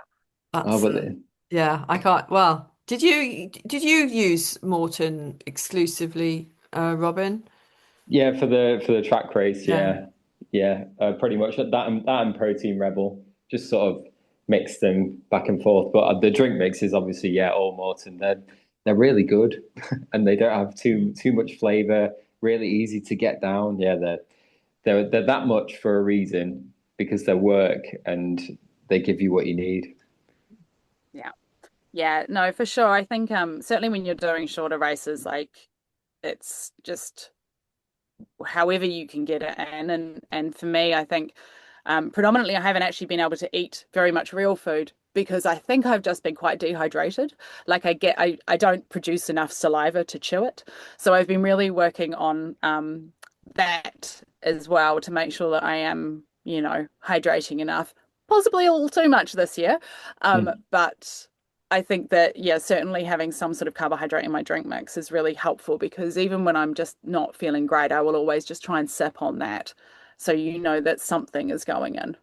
That's yeah, I can't. Well, did you use Morton exclusively, Robin? Yeah, for the track race, Yeah. pretty much that and Protein Rebel, just sort of mix them back and forth. But the drink mixes, obviously, all Morton. They're really good, and they don't have too much flavor. Really easy to get down. Yeah, they're that much for a reason, because they work and they give you what you need. Yeah, no, for sure. I think certainly when you're doing shorter races, like it's just however you can get it in. And for me, I think predominantly I haven't actually been able to eat very much real food because I think I've just been quite dehydrated. Like I don't produce enough saliva to chew it. So I've been really working on that as well to make sure that I am, hydrating enough. Possibly a little too much this year. But I think that, certainly having some sort of carbohydrate in my drink mix is really helpful because even when I'm just not feeling great, I will always just try and sip on that. So that something is going in.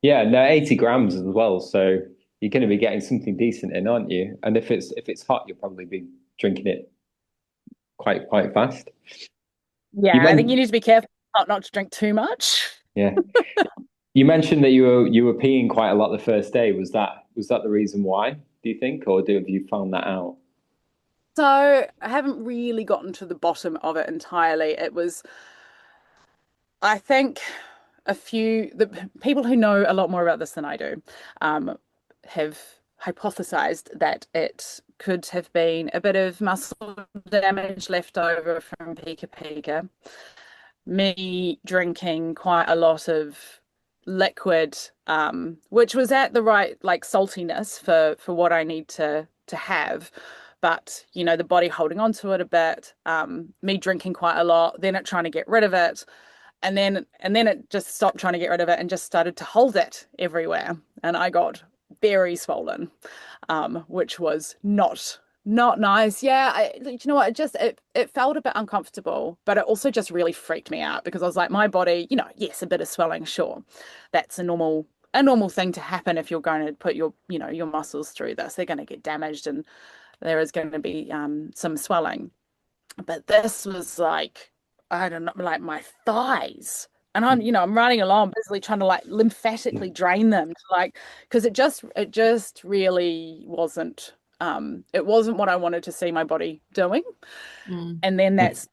Yeah, no, 80 grams as well. So you're going to be getting something decent in, aren't you? And if it's hot, you'll probably be drinking it quite fast. Yeah, I think you need to be careful not to drink too much. Yeah. You mentioned that you were peeing quite a lot the first day. Was that the reason why, do you think, or have you found that out? So I haven't really gotten to the bottom of it entirely. It was, I think, the people who know a lot more about this than I do, have hypothesized that it could have been a bit of muscle damage left over from Pika Pika, me drinking quite a lot of liquid, which was at the right like saltiness for what I need to have. But the body holding on to it a bit, me drinking quite a lot, then it trying to get rid of it, and then it just stopped trying to get rid of it and just started to hold it everywhere, and I got very swollen, which was not nice. Yeah, you know what? It felt a bit uncomfortable, but it also just really freaked me out because I was like, my body, yes, a bit of swelling, sure, that's a normal thing to happen if you're going to put your muscles through this. They're going to get damaged, and there is going to be some swelling. But this was like, I don't know, like my thighs. And I'm running along, busily trying to like lymphatically drain them, because it just really wasn't. It wasn't what I wanted to see my body doing. And then that's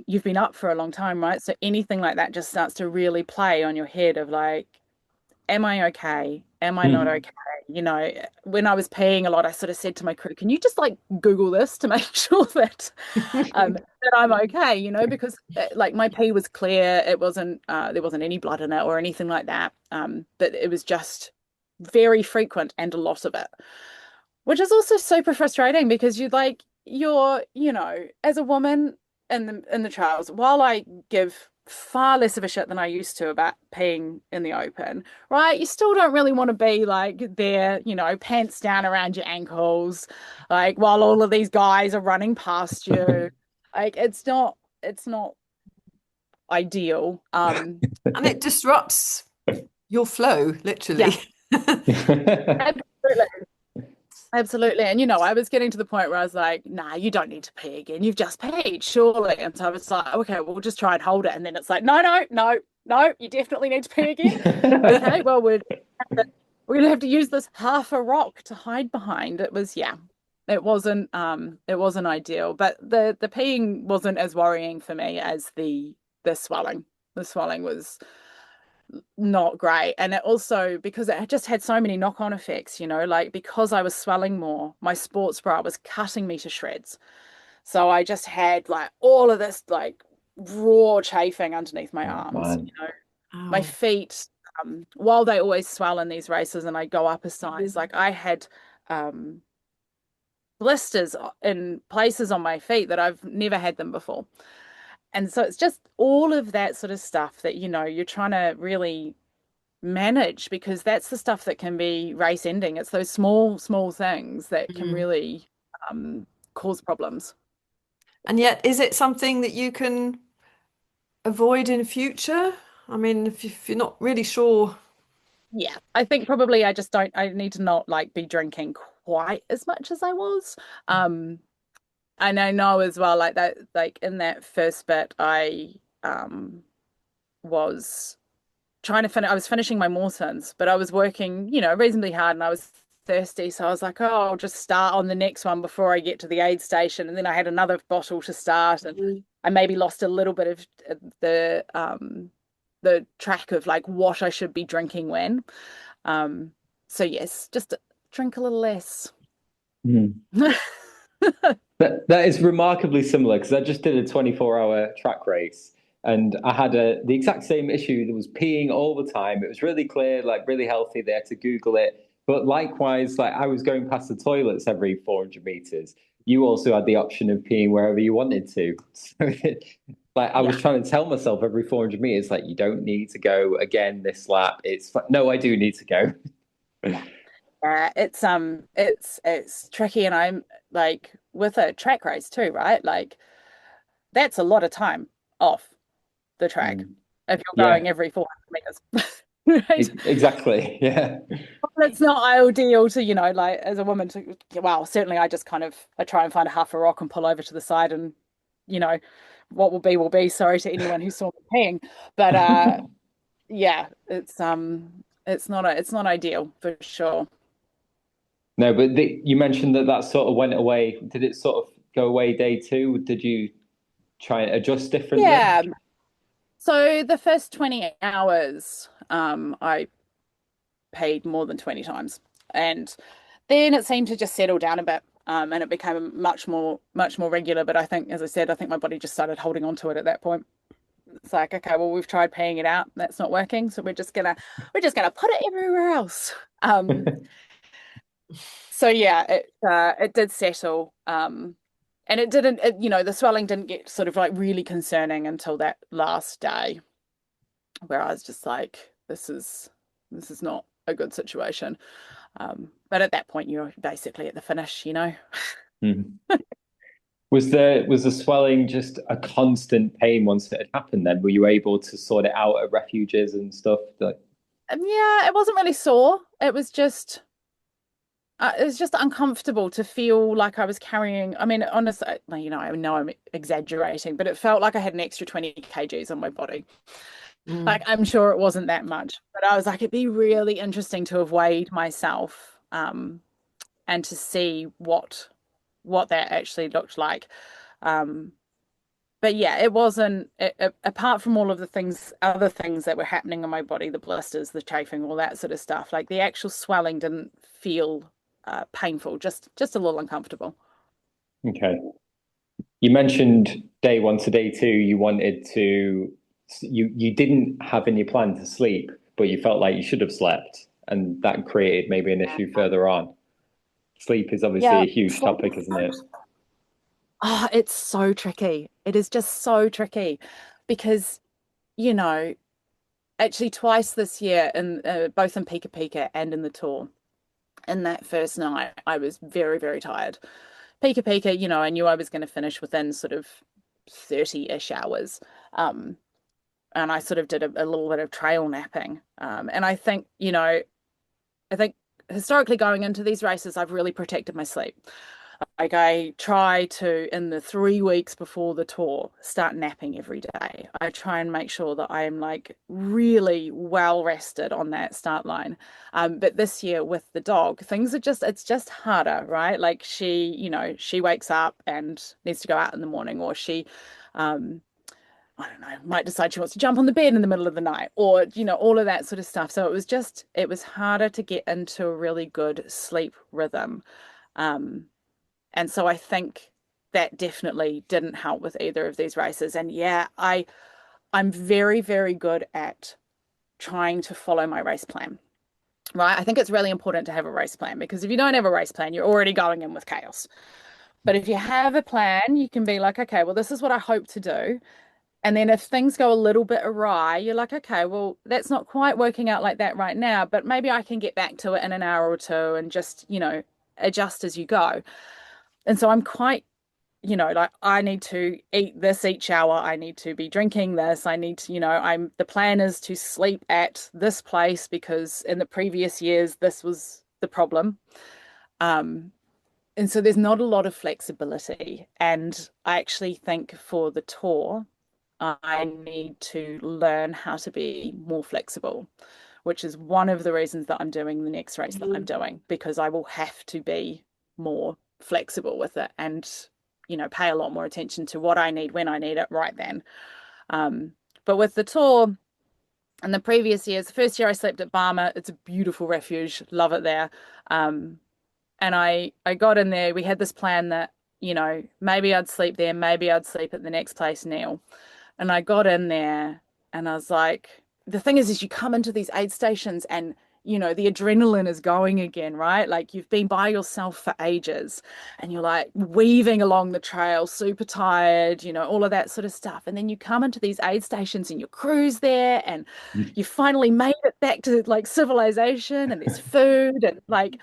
you've been up for a long time, right? So anything like that just starts to really play on your head of like, am I okay? Am I not okay? When I was peeing a lot, I sort of said to my crew, can you just like Google this to make sure that that I'm okay, because like my pee was clear. It wasn't there wasn't any blood in it or anything like that. But it was just very frequent and a lot of it, which is also super frustrating because you're as a woman in the trials, while I give far less of a shit than I used to about peeing in the open, right? You still don't really want to be like there, you know, pants down around your ankles, like while all of these guys are running past you. Like it's not ideal. And it disrupts your flow, literally. Yeah, absolutely. Absolutely. And you know, I was getting to the point where I was like, nah, you don't need to pee again. You've just peed, surely. And so I was like, okay, we'll just try and hold it. And then it's like, no, you definitely need to pee again. Okay, well, we're gonna have to use this half a rock to hide behind. It was, yeah, it wasn't ideal. But the peeing wasn't as worrying for me as the swelling. The swelling was not great. And it also, because it just had so many knock-on effects, you know, like because I was swelling more, my sports bra was cutting me to shreds. So I just had like all of this like raw chafing underneath my arms, Man. you know, my Oh, feet, while they always swell in these races and I go up a size, like I had blisters in places on my feet that I've never had them before. And so it's just all of that sort of stuff that, you know, you're trying to really manage because that's the stuff that can be race ending. It's those small things that can really cause problems. and yet, is it something that you can avoid in future? I mean, if you're not really sure. Yeah, I think probably I need to not like be drinking quite as much as I was. And I know as well, like that, like in that first bit, I was trying to finish, I was finishing my Mawsons, but I was working, you know, reasonably hard and I was thirsty. So I was like, oh, I'll just start on the next one before I get to the aid station. And then I had another bottle to start and I maybe lost a little bit of the track of like what I should be drinking when. So yes, just drink a little less. Mm. That is remarkably similar because I just did a 24-hour track race and I had the exact same issue. There was peeing all the time. It was really clear, like really healthy. They had to Google it. But likewise, like I was going past the toilets every 400 meters. You also had the option of peeing wherever you wanted to. So like I was Yeah. trying to tell myself every 400 meters, like you don't need to go again this lap. No, I do need to go. It's tricky and I'm like with a track race too, right? Like that's a lot of time off the track Mm. if you're Yeah, going every 400 meters. Right? exactly. Yeah. It's not ideal to, you know, like as a woman to, well, certainly I try and find a half a rock and pull over to the side and, you know, what will be. Sorry to anyone who saw me peeing. But yeah, it's not ideal for sure. No, but you mentioned that sort of went away. Did it sort of go away day two? Did you try and adjust differently? Yeah. So the first 20 hours, I paid more than 20 times. And then it seemed to just settle down a bit. And it became much more regular. But I think, as I said, I think my body just started holding on to it at that point. It's like, okay, well, we've tried paying it out. That's not working. So we're just gonna put it everywhere else. So yeah, it did settle. And it didn't, you know, the swelling didn't get sort of like really concerning until that last day where I was just like, this is not a good situation. But at that point, you're basically at the finish, you know. Mhm. Was the swelling just a constant pain once it had happened then? Were you able to sort it out at refuges and stuff? Like, Yeah, it wasn't really sore. It was just uncomfortable to feel like I was carrying. I mean, honestly, you know, I know I'm exaggerating, but it felt like I had an extra 20 kgs on my body. Like, I'm sure it wasn't that much, but I was like, it'd be really interesting to have weighed myself, and to see what that actually looked like. Um, but yeah, it wasn't apart from all of the things, other things that were happening in my body, the blisters, the chafing, all that sort of stuff. Like the actual swelling didn't feel painful, just a little uncomfortable. okay. You mentioned day one to day two, you didn't have in your plan to sleep, but you felt like you should have slept, and that created maybe an issue further on. Sleep is obviously Yeah, a huge topic, isn't it? oh, it's so tricky. It is just so tricky because you know, actually twice this year, in both in Pika Pika and in the tour. In that first night, I was very, very tired. Pika Pika, I knew I was going to finish within sort of 30-ish hours. Um, and I sort of did a little bit of trail napping. And I think historically going into these races, I've really protected my sleep. Like I try to, in the 3 weeks before the tour, start napping every day. I try and make sure that I'm like really well rested on that start line. But this year with the dog, it's just harder, right? Like she wakes up and needs to go out in the morning, or um, I don't know, might decide she wants to jump on the bed in the middle of the night, or, all of that sort of stuff. So it was harder to get into a really good sleep rhythm. Um, and so I think that definitely didn't help with either of these races. And yeah, I'm very, very good at trying to follow my race plan. Right. I think it's really important to have a race plan, because if you don't have a race plan, you're already going in with chaos. But if you have a plan, you can be like, okay, well, this is what I hope to do. And then if things go a little bit awry, you're like, okay, well, that's not quite working out like that right now, but maybe I can get back to it in an hour or two and just, adjust as you go. And so I'm quite, like I need to eat this each hour. I need to be drinking this. I need to, the plan is to sleep at this place because in the previous years, this was the problem. Um, and so there's not a lot of flexibility. And I actually think for the tour, I need to learn how to be more flexible, which is one of the reasons that I'm doing the next race that I'm doing, because I will have to be more flexible with it and, pay a lot more attention to what I need when I need it right then. But with the tour and the previous years, the first year I slept at Barmer. It's a beautiful refuge, love it there. And I got in there. We had this plan that, maybe I'd sleep there, maybe I'd sleep at the next place, Neil. And I got in there and I was like, the thing is you come into these aid stations and, the adrenaline is going again, right? Like you've been by yourself for ages and you're like weaving along the trail, super tired, all of that sort of stuff. And then you come into these aid stations and your crew's there and you finally made it back to like civilization and there's food and like,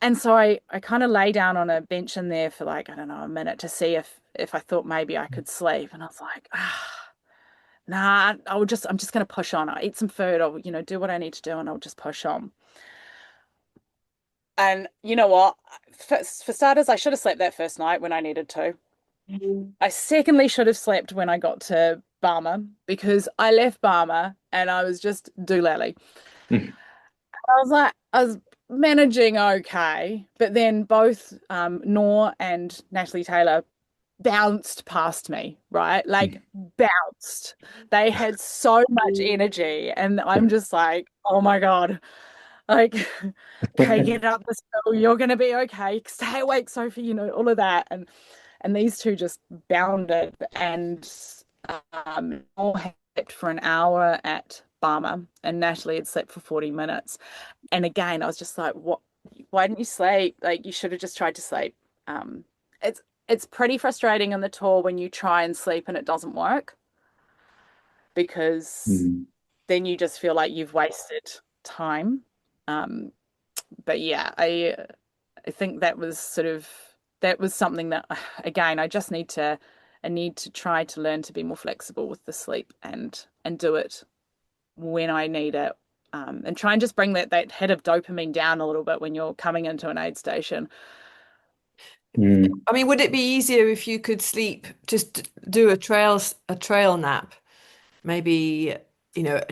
and so I kind of lay down on a bench in there for like, I don't know, a minute to see if I thought maybe I could sleep. And I was like, nah, I'm just gonna push on. I'll eat some food, I'll, do what I need to do and I'll just push on. And you know what? For starters, I should have slept that first night when I needed to. I secondly should have slept when I got to Barmer, because I left Barmer and I was just doolally. I was managing okay, but then both Nor and Natalie Taylor bounced past me, right? Like bounced. They had so much energy, and I'm just like, oh my God. Like, okay, get up this hill. You're gonna be okay. Stay awake, Sophie, all of that. And these two just bounded and all had slept for an hour at Barmer, and Natalie had slept for 40 minutes. And again, I was just like, what? Why didn't you sleep? Like you should have just tried to sleep. Um, it's pretty frustrating on the tour when you try and sleep and it doesn't work, because then you just feel like you've wasted time. But yeah, I think that was something that again I need to try to learn to be more flexible with the sleep and do it when I need it. And try and just bring that hit of dopamine down a little bit when you're coming into an aid station. I mean, would it be easier if you could sleep, just do a trail nap, maybe,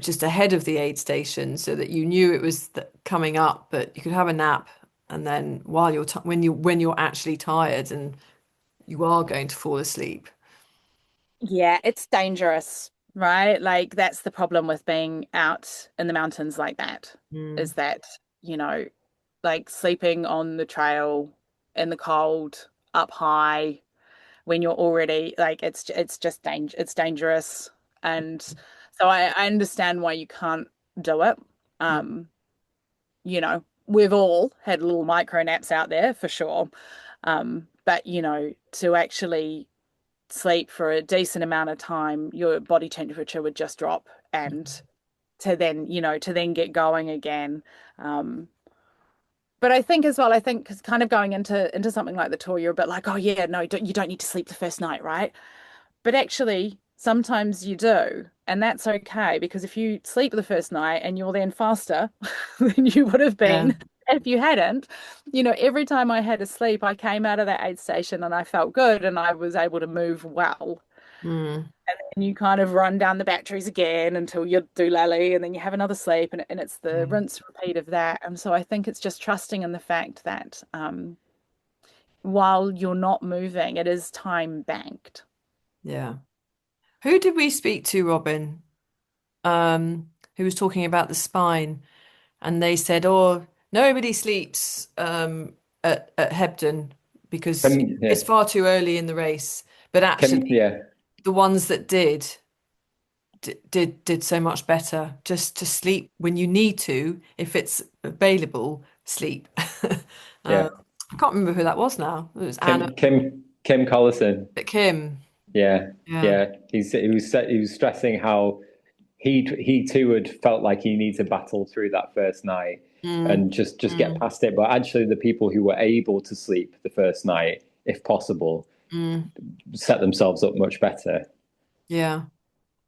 just ahead of the aid station so that you knew it was coming up, but you could have a nap and then while you're when you're actually tired and you are going to fall asleep. Yeah, it's dangerous, right? Like that's the problem with being out in the mountains like that, Mm. is that, you know, like sleeping on the trail in the cold, up high, when you're already like it's dangerous. And so I understand why you can't do it. Um, we've all had little micro naps out there for sure. But to actually sleep for a decent amount of time, your body temperature would just drop, and to then get going again. But I think as well, because kind of going into something like the tour, you're a bit like, oh yeah, no, you don't need to sleep the first night, right? But actually, sometimes you do, and that's okay, because if you sleep the first night and you're then faster than you would have Yeah. been if you hadn't, every time I had a sleep, I came out of that aid station and I felt good and I was able to move well. Mm. And you kind of run down the batteries again until you do lally, and then you have another sleep, and it's the rinse repeat of that. And so I think it's just trusting in the fact that while you're not moving, it is time banked. Yeah. Who did we speak to, Robin? Who was talking about the spine, and they said, "Oh, nobody sleeps at Hebden because Yeah. it's far too early in the race." But actually, Yeah. the ones that did so much better. Just to sleep when you need to, if it's available, sleep. Yeah. I can't remember who that was now. It was Anna, Kim Collison. Kim. Yeah. Yeah. Yeah. He was stressing how he too had felt like he needed to battle through that first night and just get past it. But actually, the people who were able to sleep the first night, if possible, set themselves up much better. Yeah.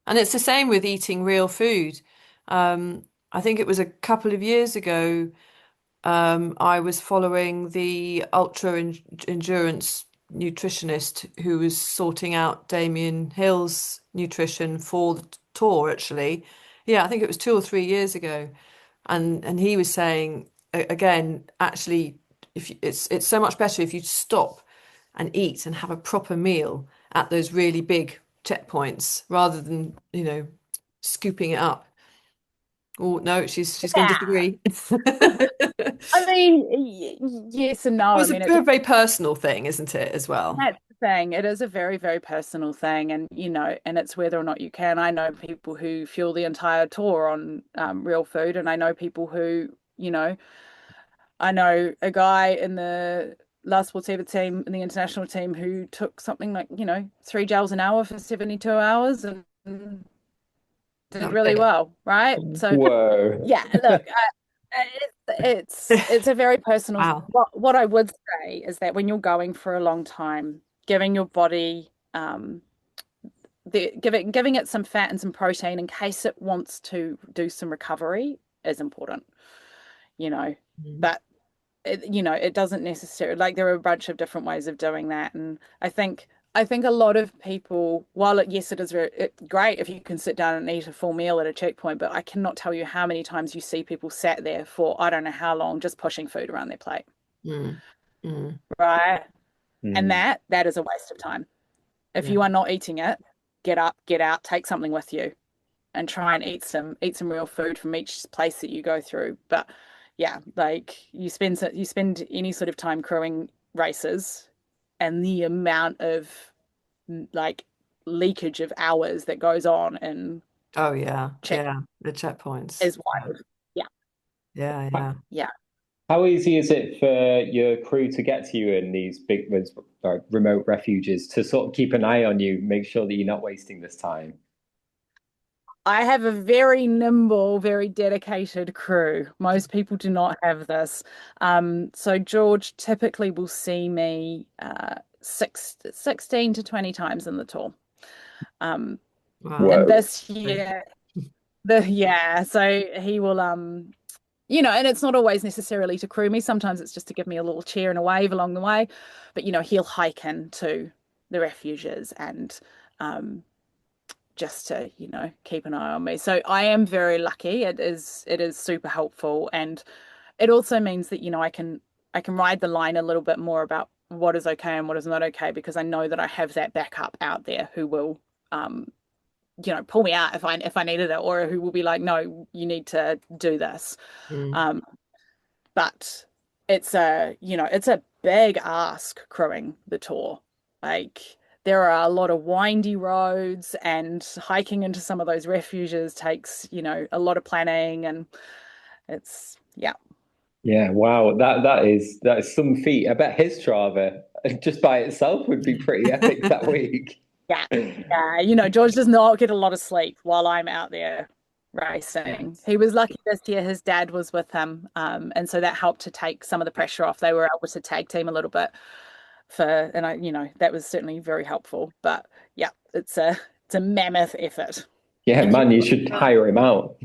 And it's the same with eating real food. I think it was a couple of years ago, I was following the endurance nutritionist who was sorting out Damien Hill's nutrition for the tour, actually. Yeah, I think it was 2 or 3 years ago. And he was saying again, actually, it's so much better if you stop and eat and have a proper meal at those really big checkpoints rather than, scooping it up. Oh no, she's going to Yeah. disagree. I mean, yes and no. Well, I it's a mean, very, very personal thing, isn't it, as well? that's the thing. It is a very, very personal thing, and and it's whether or not you can. I know people who fuel the entire tour on real food, and I know people who, I know a guy in the last Sportiva team, in the international team, who took something like, 3 gels an hour for 72 hours and did really Okay. well, right? So, Whoa. yeah, look, it's a very personal. Wow. What I would say is that when you're going for a long time, giving your body giving it some fat and some protein in case it wants to do some recovery is important, but it doesn't necessarily, like, there are a bunch of different ways of doing that. And I think a lot of people, while yes, it is great if you can sit down and eat a full meal at a checkpoint, but I cannot tell you how many times you see people sat there for I don't know how long just pushing food around their plate. Mm. Mm. Right. And Mm. that is a waste of time. If Yeah. you are not eating it, get up, get out, take something with you, and try and eat some real food from each place that you go through. But yeah, like you spend any sort of time crewing races, and the amount of like leakage of hours that goes on and Oh yeah. check Yeah. The checkpoints. is wild. Yeah, Yeah. Yeah. yeah. How easy is it for your crew to get to you in these big remote refuges to sort of keep an eye on you, make sure that you're not wasting this time? I have a very nimble, very dedicated crew. Most people do not have this. So George typically will see me 16 to 20 times in the tour. Wow. And Whoa. this year, so he will, and it's not always necessarily to crew me. Sometimes it's just to give me a little cheer and a wave along the way. But, he'll hike into the refuges and just to, keep an eye on me. So I am very lucky. It is super helpful. And it also means that, I can ride the line a little bit more about what is okay and what is not okay, because I know that I have that backup out there who will pull me out if I needed it, or who will be like, no, you need to do this. Mm. But it's a big ask crewing the tour. Like, there are a lot of windy roads, and hiking into some of those refuges takes, a lot of planning, and it's, yeah. Yeah, wow. That is some feat. I bet his Strava just by itself would be pretty epic that week. Yeah, George does not get a lot of sleep while I'm out there racing. Yes. He was lucky this year his dad was with him, and so that helped to take some of the pressure off. They were able to tag team a little bit and that was certainly very helpful. But yeah, it's a mammoth effort. Yeah, And you man, you should hire him out.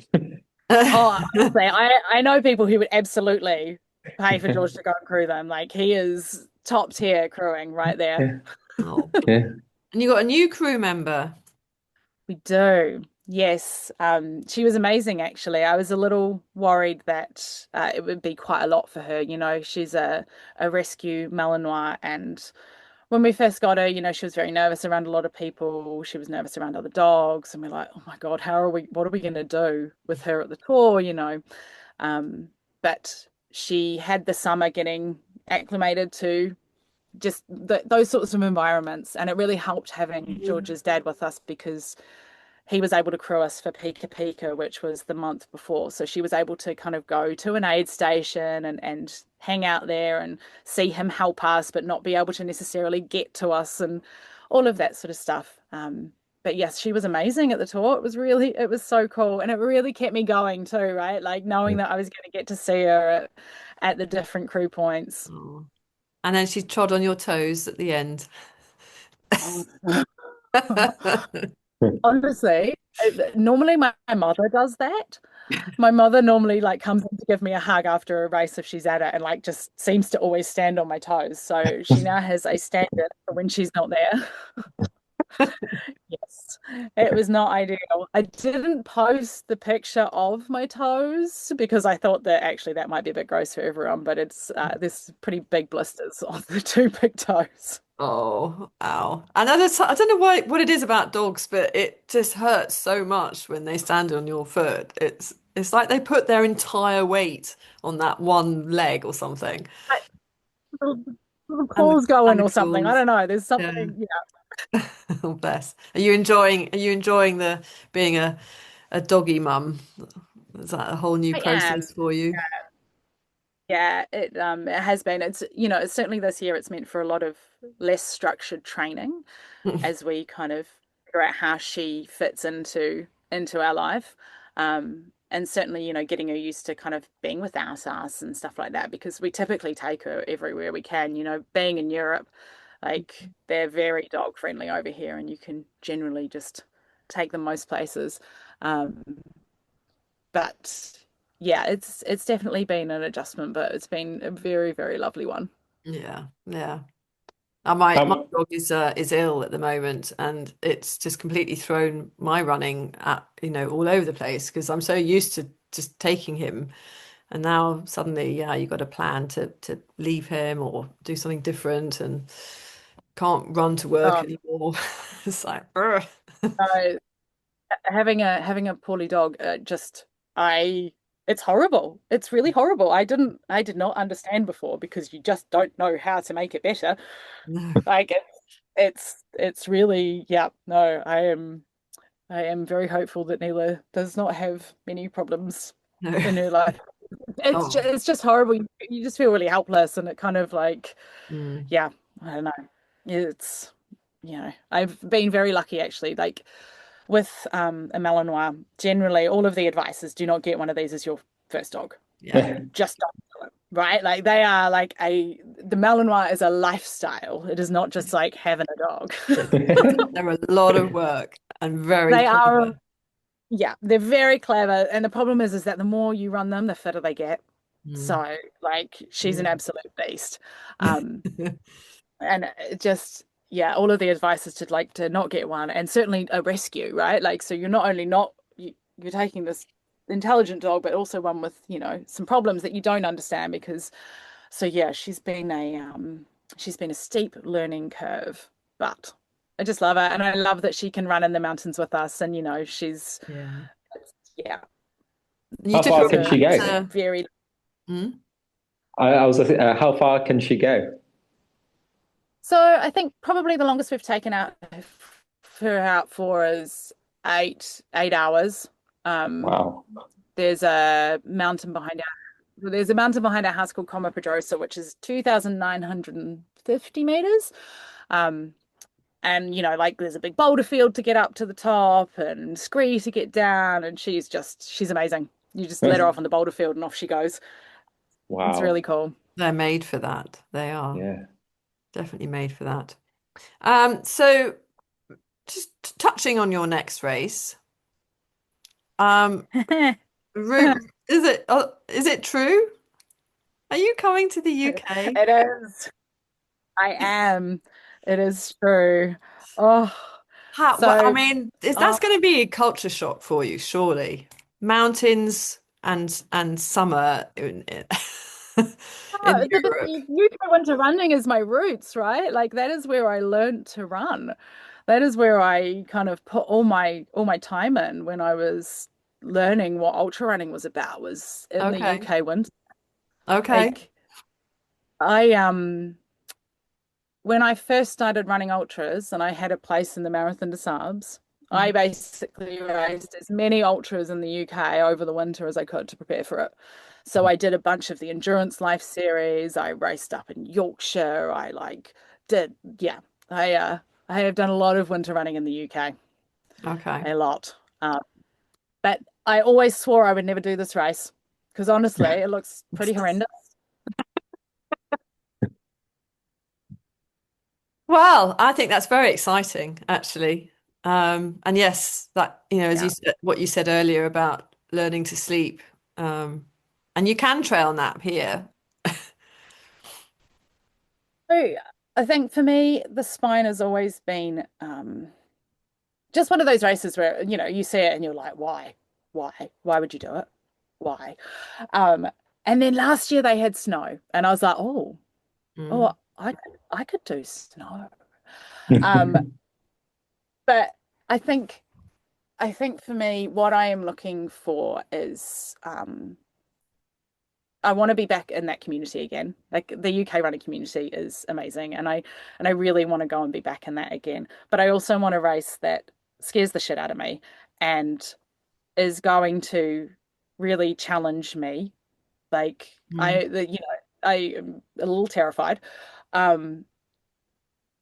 Oh, honestly, I know people who would absolutely pay for George to go and crew them. Like he is top tier crewing right there. Yeah. Oh, Yeah. and you got a new crew member. We do. Yes. She was amazing, actually. I was a little worried that it would be quite a lot for her. She's a rescue Malinois, and when we first got her, she was very nervous around a lot of people. She was nervous around other dogs, and we're like, oh my God, what are we going to do with her at the tour? But she had the summer getting acclimated to just those sorts of environments, and it really helped having George's dad with us because he was able to crew us for Pika Pika, which was the month before. So she was able to kind of go to an aid station and hang out there and see him help us, but not be able to necessarily get to us and all of that sort of stuff. But yes, she was amazing at the tour. It was so cool. And it really kept me going too, right? Like knowing that I was going to get to see her at the different crew points. Oh. And then she trod on your toes at the end. Honestly, normally my mother does that. My mother normally like comes in to give me a hug after a race if she's at it and like just seems to always stand on my toes. So she now has a standard for when she's not there. Yes, it was not ideal. I didn't post the picture of my toes because I thought that actually that might be a bit gross for everyone, but it's there's pretty big blisters on the two big toes. Oh, ow. And I don't know what it is about dogs, but it just hurts so much when they stand on your foot. It's like they put their entire weight on that one leg or something. The And claws going the or something. I claws. don't know. There's Yeah. something, Oh, bless. Are you enjoying the being a doggy mum? Is that a whole new I am. process for you? Yeah, it has been. It's certainly this year it's meant for a lot of less structured training as we kind of figure out how she fits into our life. And certainly, getting her used to kind of being without us and stuff like that, because we typically take her everywhere we can. Being in Europe, like they're very dog friendly over here, and you can generally just take them most places. Um, but yeah, it's definitely been an adjustment, but it's been a very, very lovely one. Yeah, yeah. My Um, dog is ill at the moment, and it's just completely thrown my running all over the place because I'm so used to just taking him, and now suddenly, yeah, you got a plan to leave him or do something different, and can't run to work Oh, anymore. It's like, ugh. no, having a poorly dog, I it's horrible. It's really horrible. I did not understand before because you just don't know how to make it better. No, Like it's really, yeah, no, I am very hopeful that Neela does not have many problems no. in her life. Oh, It's just horrible. You just feel really helpless, and it kind of like, mm, yeah, I don't know. It's I've been very lucky actually. Like with a Malinois, generally all of the advice is do not get one of these as your first dog. yeah. Like just don't do it, right? Like they are like the Malinois is a lifestyle. It is not just like having a dog. They're a lot of work and very They are, clever. yeah, they're very clever. And the problem is that the more you run them, the fitter they get. Mm. So like she's an Mm. absolute beast. Um, and it just yeah, all of the advice is to not get one, and certainly a rescue, right? Like so you're not only not you're taking this intelligent dog, but also one with some problems that you don't understand because so yeah, she's been a steep learning curve, but I just love her, and I love that she can run in the mountains with us, and she's Yeah. yeah, You how took her far on can so she that. go? very. Mm? I was how far can she go? So I think probably the longest we've taken her out for is 8 hours. Um, Wow. there's a mountain behind our house called Como Pedrosa, which is 2,950 meters. Um, And, you know, like there's a big boulder field to get up to the top and scree to get down. And she's amazing. You just let her off on the boulder field and off she goes. It's Wow. really cool. They're made for that. They are Yeah. definitely made for that. So just touching on your next race, um, is it true? Are you coming to the UK? It is. I am. It is true. Oh, Well, I so mean, oh, that's going to be a culture shock for you, surely. Mountains and summer in Europe. the UK winter running is my roots, right? Like that is where I learned to run. That is where I kind of put all my time in when I was learning what ultra running was about, was in the Okay. UK winter. Okay. Like I when I first started running ultras and I had a place in the Marathon des Sables, I Mhm. basically raced as many ultras in the UK over the winter as I could to prepare for it. So I did a bunch of the Endurance Life series. I raced up in Yorkshire. I like did yeah. I have done a lot of winter running in the UK, Okay. a lot. But I always swore I would never do this race because honestly, it looks pretty horrendous. Well, I think that's very exciting, actually. And yes, that, as you Yeah. said, what you said earlier about learning to sleep. And you can trail nap here. So I think for me, the spine has always been just one of those races where, you know, you see it and you're like, why? Why? Why would you do it? Why? Um, and then last year they had snow, and I was like, oh, Mm. I could do snow. Um, but I think I think for me, what I am looking for is I want to be back in that community again. Like the UK running community is amazing, and I really want to go and be back in that again. But I also want a race that scares the shit out of me and is going to really challenge me. Like Mm. I am a little terrified. Um,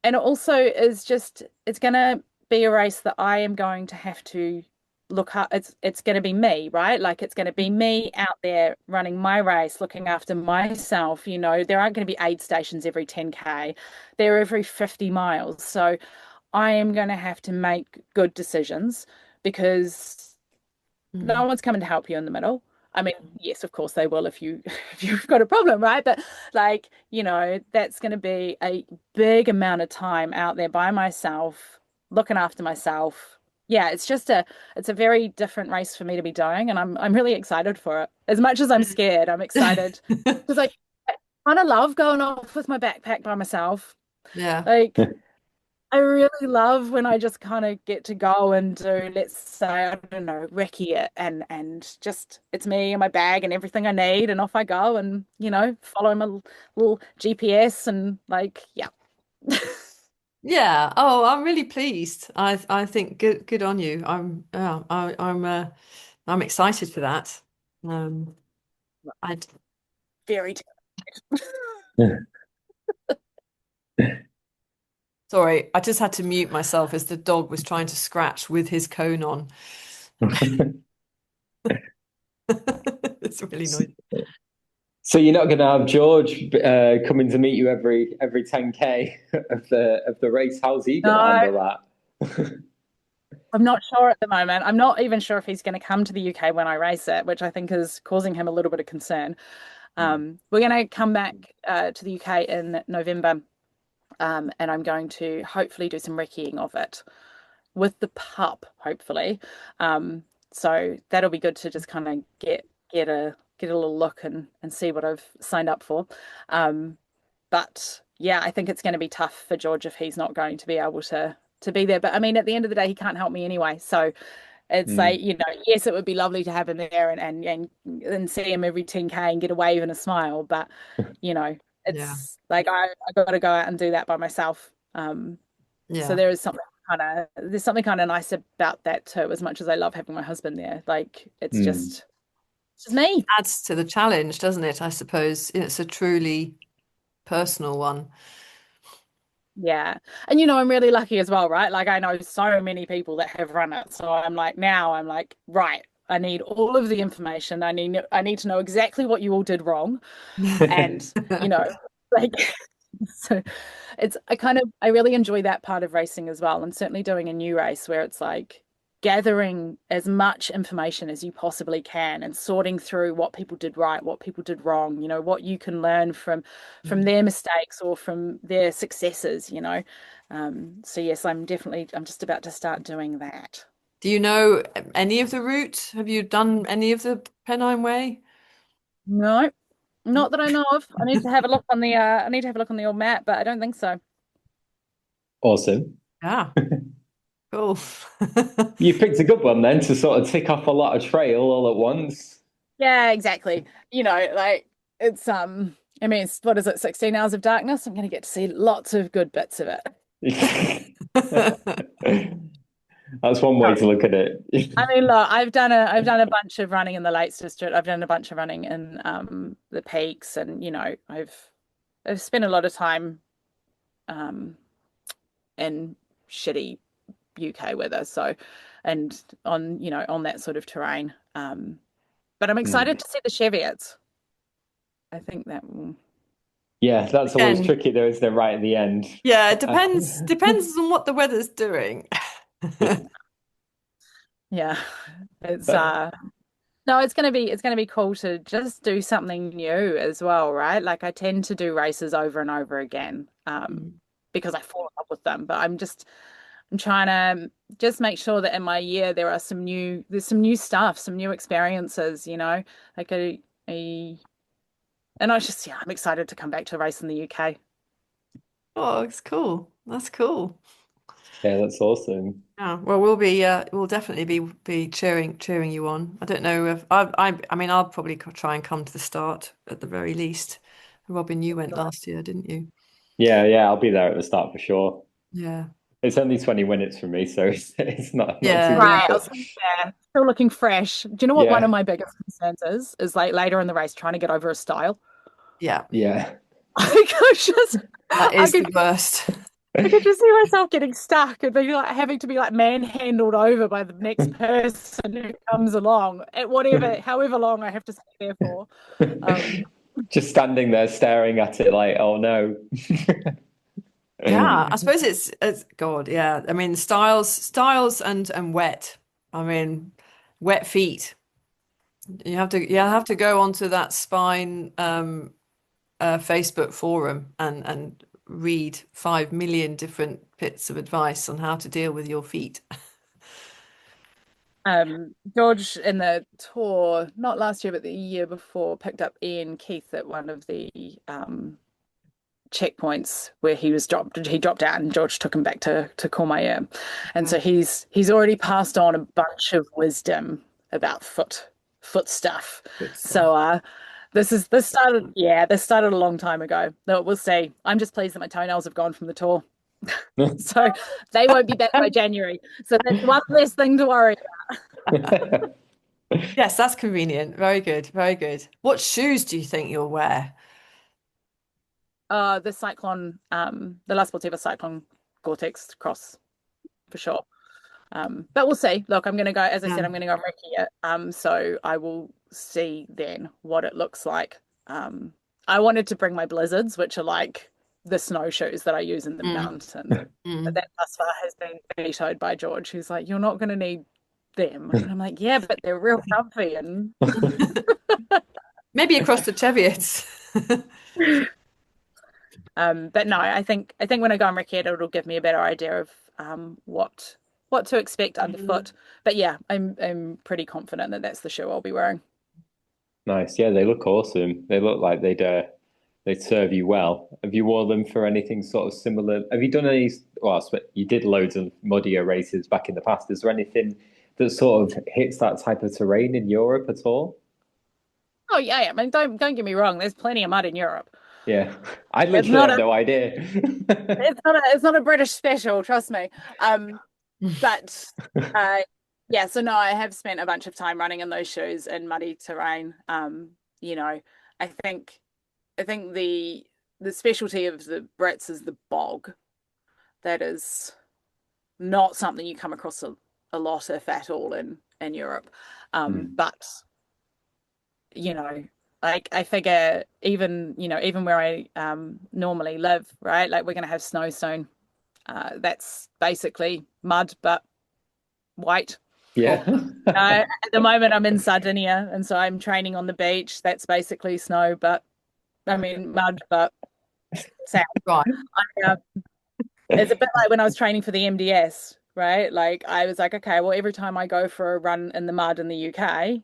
and it also is just it's gonna be a race that I am going to have to look up. It's gonna be me, right? Like it's gonna be me out there running my race, looking after myself. You know, there aren't gonna be aid stations every 10K. They're every 50 miles. So I am gonna have to make good decisions because no Mm. one's coming to help you in the middle. I mean, yes, of course they will if you if you've got a problem, right? But like, that's going to be a big amount of time out there by myself, looking after myself. Yeah, it's a very different race for me to be doing, and I'm really excited for it. As much as I'm scared, I'm excited because I kind of love going off with my backpack by myself. Yeah. Like I really love when I just kind of get to go and do, let's say, I don't know, recce it and just it's me and my bag and everything I need and off I go and, follow my little GPS and like, yeah. Yeah. Oh, I'm really pleased. I think good on you. I'm excited for that. Um, I Very Sorry, I just had to mute myself as the dog was trying to scratch with his cone on. It's really noisy. So you're not going to have George coming to meet you every 10K of the race. How's he going to No, handle that? I'm not sure at the moment. I'm not even sure if he's going to come to the UK when I race it, which I think is causing him a little bit of concern. We're going to come back to the UK in November, and I'm going to hopefully do some recceing of it with the pup, hopefully. So that'll be good to just kind of get a little look and see what I've signed up for. But yeah, I think it's going to be tough for George if he's not going to be able to be there. But I mean, at the end of the day, he can't help me anyway. So it's like, Mm. yes, it would be lovely to have him there and see him every 10K and get a wave and a smile. But Yeah. it's like I got to go out and do that by myself. So Yeah. there's something kind of nice about that too, as much as I love having my husband there. Like Mm. it's just me. Adds to the challenge, doesn't it? I suppose it's a truly personal one. Yeah. And you know, I'm really lucky as well, right? Like I know so many people that have run it. So I'm like now I'm like, right, I need all of the information. I need to know exactly what you all did wrong. And, you know, like so I really enjoy that part of racing as well. And certainly doing a new race where it's like gathering as much information as you possibly can and sorting through what people did right, what people did wrong, you know, what you can learn from their mistakes or from their successes, you know. So yes, I'm just about to start doing that. Do you know any of the route? Have you done any of the Pennine Way? No, not that I know of. I need to have a look on the I need to have a look on the old map, but I don't think so. Awesome. Yeah, cool. You picked a good one then to sort of tick off a lot of trail all at once. Yeah, exactly. You know, like it's I mean it's what is it, 16 hours of darkness? I'm gonna get to see lots of good bits of it. That's one way to look at it. I mean, look, I've done a bunch of running in the Lakes District. I've done a bunch of running in the peaks, and you know, I've spent a lot of time um in shitty UK weather, so and on you know on that sort of terrain. But I'm excited to see the Cheviots. I think that will. Yeah, that's always Again, tricky though, isn't it? Right at the end. yeah, it depends on what the weather's doing. Yeah, it's But no, it's gonna be cool to just do something new as well, right? Like I tend to do races over and over again, because I fall in love with them. But I'm trying to just make sure that in my year there's some new stuff, some new experiences, you know, like a and I just yeah, I'm excited to come back to a race in the UK. Oh, it's cool. That's cool. yeah, that's awesome. Yeah, well, we'll definitely be cheering you on. I don't know if I mean, I'll probably try and come to the start at the very least. Robin, you went last year, didn't you? Yeah, I'll be there at the start for sure. Yeah. It's only 20 minutes from me, so it's not too Yeah. Right, I difficult. was thinking, yeah, still looking fresh. Do you know what one of Yeah, my biggest concerns is? Is like later in the race trying to get over a style. Yeah. yeah. I could just, That I is could the worst. I could just see myself getting stuck and be like having to be like manhandled over by the next person who comes along at however long I have to stay there for. Um, Just standing there staring at it like, oh no. Yeah, I suppose it's God, yeah. I mean, styles and wet. I mean, wet feet. You have to go onto that spine Facebook forum and read 5 million different bits of advice on how to deal with your feet. George in the tour, not last year, but the year before, picked up Ian Keith at one of the checkpoints where he dropped out and George took him back to Courmayeur. And so he's already passed on a bunch of wisdom about foot stuff. Good stuff. So this started a long time ago. Though we'll see. I'm just pleased that my toenails have gone from the tour. So they won't be back by January. So that's one less thing to worry Yes, that's convenient. Very good. Very good. What shoes do you think you'll wear? about. The La Sportiva Cyclone Gore-Tex Cross for sure. But we'll see. Look, I'm going to go, as I said, Yeah. I'm going to go recce it. So I will see then what it looks like. I wanted to bring my blizzards, which are like the snowshoes that I use in the mountains. But Mm. that thus far has been vetoed by George, who's like, you're not going to need them. And I'm like, yeah, but they're real comfy. And Maybe across the Cheviots. but no, I think when I go on recce it, it'll give me a better idea of what to expect underfoot. But yeah, I'm pretty confident that that's the shoe I'll be wearing. Nice. Yeah, they look awesome. They look like they'd serve you well. Have you worn them for anything sort of similar? Have you done any? Well, you did loads of muddier races back in the past. Is there anything that sort of hits that type of terrain in Europe at all? Oh yeah, I mean don't get me wrong. There's plenty of mud in Europe. Yeah, I It's literally not had a no idea. it's not a British special, trust me. But uh, yeah. So no, I have spent a bunch of time running in those shoes in muddy terrain. You know, I think the specialty of the Brits is the bog. that is not something you come across a lot, if at all, in Europe. But like I figure even where I normally live, right? Like we're gonna have snow soon. That's basically mud, but white. Yeah. At the moment, I'm in Sardinia, and so I'm training on the beach. That's basically snow, but I mean mud, but sand. Right. It's a bit like when I was training for the MDS, right? Like I was like, okay, well, every time I go for a run in the mud in the UK,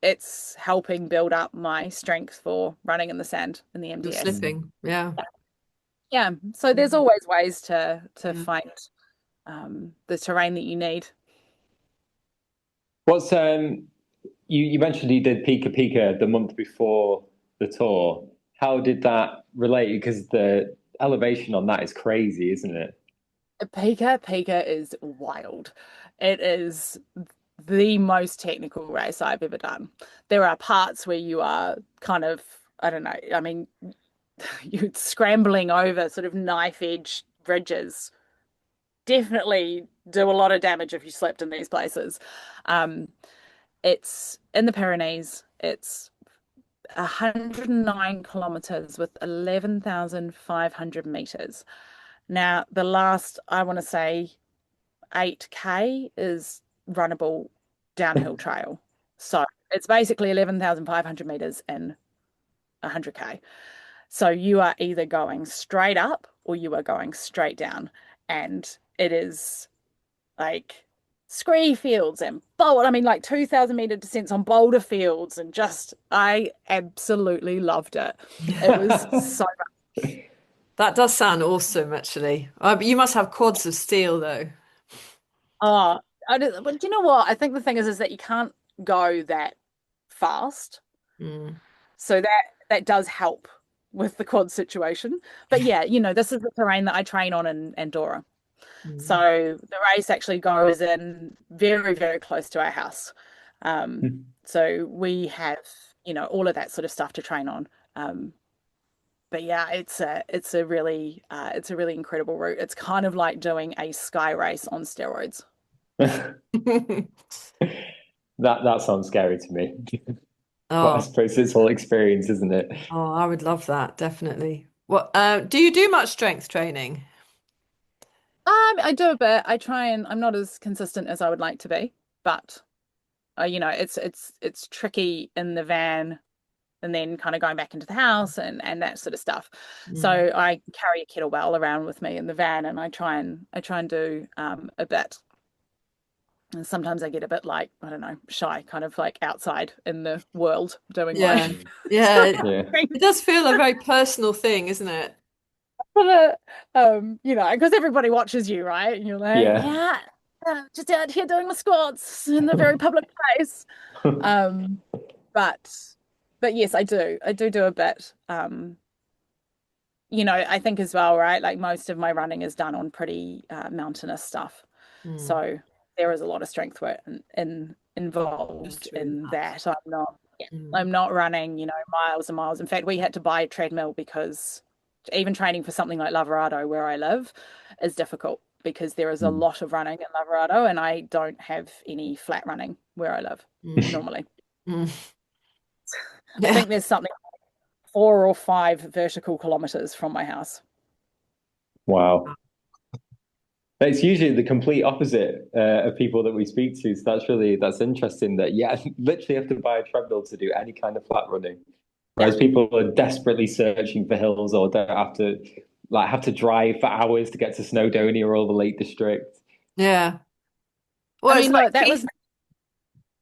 it's helping build up my strength for running in the sand in the You're MDS. slipping. Yeah. Yeah. So there's always ways to Yeah. find the terrain that you need. What's you mentioned you did Pika Pika the month before the tour. How did that relate? Because the elevation on that is crazy, isn't it? Pika Pika is wild. It is the most technical race I've ever done. There are parts where you are kind of, I don't know, I mean, you're scrambling over sort of knife edge ridges. Definitely do a lot of damage if you slipped in these places. It's in the Pyrenees. It's 109 kilometers with 11,500 meters. Now, the last, I want to say, 8K is runnable downhill trail. So it's basically 11,500 meters in 100K. So you are either going straight up or you are going straight down. And it is like scree fields and I mean, like 2,000-meter descents on boulder fields. And just, I absolutely loved it. It was so much. That does sound awesome, actually. But you must have quads of steel, though. But do you know what? I think the thing is that you can't go that fast. So that does help with the quad situation. But yeah, this is the terrain that I train on in Andorra. So the race actually goes in very, very close to our house. So we have, all of that sort of stuff to train on. But yeah, it's a really incredible route. It's kind of like doing a sky race on steroids. That sounds scary to me. But I Oh, suppose it's all experience, isn't it? I would love that, definitely. What do you do much strength training? I do a bit. I try and I'm not as consistent as I would like to be, but it's tricky in the van and then kind of going back into the house and that sort of stuff. So I carry a kettlebell around with me in the van and I try and do a bit. And sometimes I get a bit like, I don't know, shy, kind of like outside in the world doing Yeah. my Yeah. Yeah. It does feel a very personal thing, isn't it? but because everybody watches you, right? And you're like, Yeah. just out here doing my squats in a very public place. But yes, I do a bit. I think as well, right? Like most of my running is done on pretty mountainous stuff. So there is a lot of strength work involved in that. I'm not running, miles and miles. In fact, we had to buy a treadmill because even training for something like Lavorado, where I live, is difficult because there is a lot of running in Lavorado, and I don't have any flat running where I live normally. I think there's something like 4 or 5 vertical kilometers from my house. Wow. It's usually the complete opposite of people that we speak to. So that's interesting that, literally have to buy a treadmill to do any kind of flat running. Whereas people are desperately searching for hills or don't have to drive for hours to get to Snowdonia or the Lake District. Yeah. Well, I mean, look,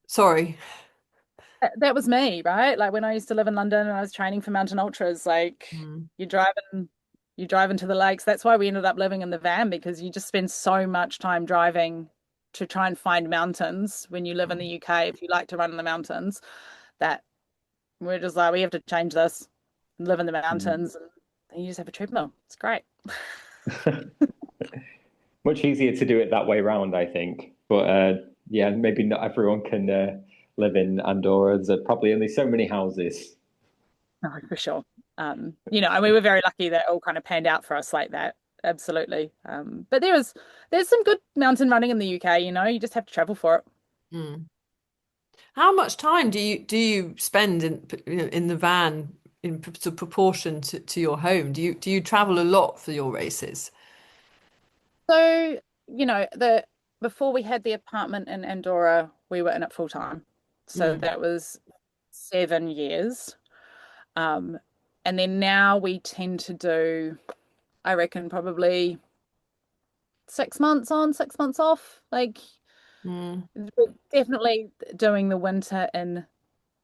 sorry. That was me, right? Like when I used to live in London and I was training for mountain ultras, like you drive into the lakes. That's why we ended up living in the van, because you just spend so much time driving to try and find mountains when you live in the UK, if you like to run in the mountains, that we're just like, we have to change this and live in the mountains, and you just have a treadmill. It's great. Much easier to do it that way around, I think. But maybe not everyone can live in Andorra. There's probably only so many houses. No, for sure. And we were very lucky that it all kind of panned out for us like that. absolutely. But there's some good mountain running in the UK, you just have to travel for it. Mm. How much time do you spend in the van in proportion to your home? Do you travel a lot for your races? So, the before we had the apartment in Andorra, we were in it full time. So Mm. that was 7 years. Um, and then now we tend to do, I reckon, probably 6 months on, 6 months off. Like, Mm. we're definitely doing the winter in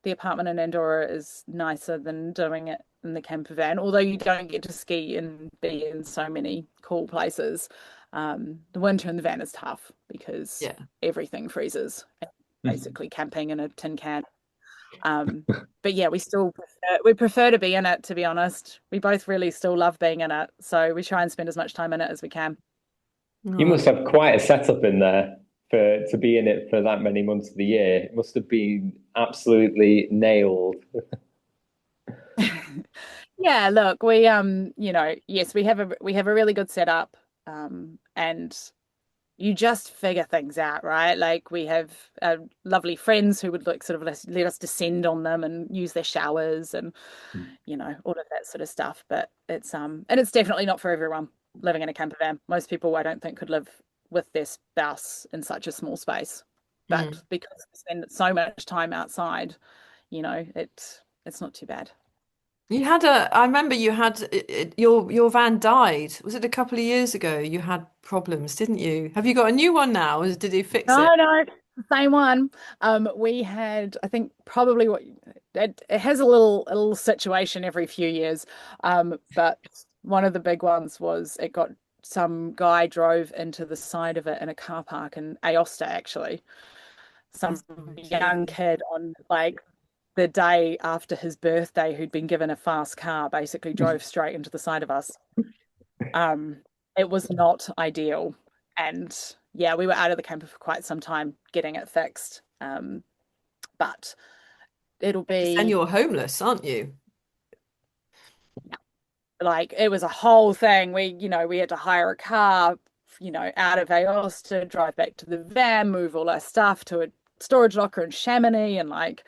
the apartment in Andorra is nicer than doing it in the camper van, although you don't get to ski and be in so many cool places. The winter in the van is tough because Yeah. everything freezes, basically camping in a tin can. But yeah, we prefer to be in it, to be honest. We both really still love being in it, so we try and spend as much time in it as we can. You Oh, must have quite a setup in there for to be in it for that many months of the year. It must have been absolutely nailed. Yeah, look, we yes, we have a really good setup, and you just figure things out, right? Like we have lovely friends who would like sort of let us descend on them and use their showers and all of that sort of stuff. But it's definitely not for everyone living in a camper van. Most people I don't think could live with their spouse in such a small space. mm. But because we spend so much time outside, it's not too bad. I remember you had your van died. Was it a couple of years ago? You had problems, didn't you? Have you got a new one now, or did he fix it? No, no, same one. We had, I think, probably what it has a little situation every few years. But one of the big ones was it got some guy drove into the side of it in a car park in Aosta, actually. Some Oh, young dear. kid on like the day after his birthday who'd been given a fast car basically drove straight into the side of us. Um, it was not ideal. And yeah, we were out of the camper for quite some time getting it fixed. But it'll Because then be you're homeless, aren't you? like it was a whole thing. We had to hire a car, out of AOS to drive back to the van, move all our stuff to a storage locker in Chamonix, and like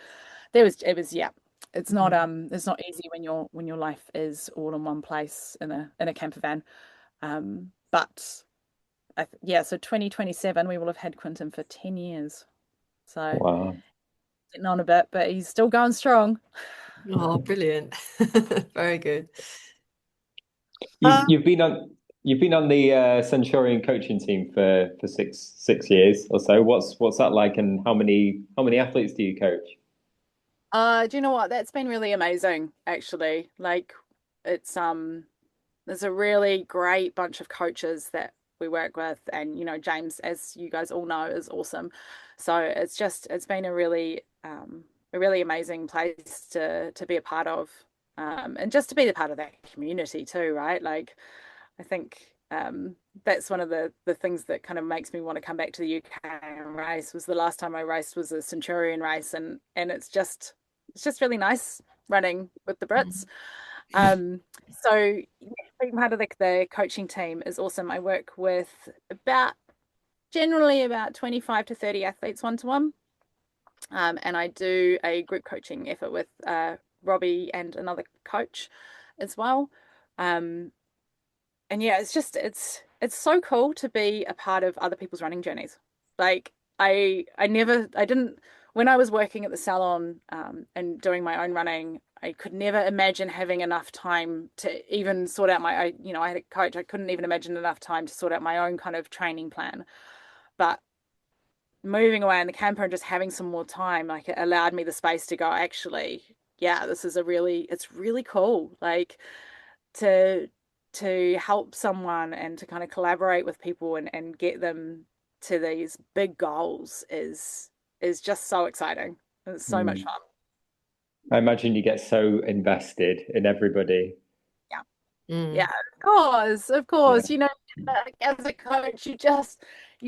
yeah. Mm. It's not easy when your life is all in one place in a camper van. But yeah, so 2027 we will have had Quentin for 10 years. So Wow. getting on a bit, but he's still going strong. Oh, brilliant. Very good. You've Um, you've been on you've been on the Centurion coaching team for six years or so. What's that like, and how many athletes do you coach? Do you know what? That's been really amazing, actually. Like it's there's a really great bunch of coaches that we work with, and James, as you guys all know, is awesome. So it's been a really amazing place to be a part of, and just to be a part of that community too, right? Like I think that's one of the things that kind of makes me want to come back to the UK and race. Was the last time I raced was a Centurion race, and it's just really nice running with the Brits. Um, so yeah, being part of the coaching team is awesome. I work with about generally about 25 to 30 athletes one to one. And I do a group coaching effort with Robbie and another coach as well. Um, and yeah, it's so cool to be a part of other people's running journeys. Like I didn't when I was working at the salon and doing my own running, I could never imagine having enough time to even sort out I had a coach. I couldn't even imagine enough time to sort out my own kind of training plan. But moving away in the camper and just having some more time, like it allowed me the space to go, actually, yeah, it's really cool. Like to help someone and to kind of collaborate with people and get them to these big goals is just so exciting. It's so much Mm. fun. I imagine you get so invested in everybody. Yeah. Mm. Yeah, of course. Yeah. You know, like, as a coach, you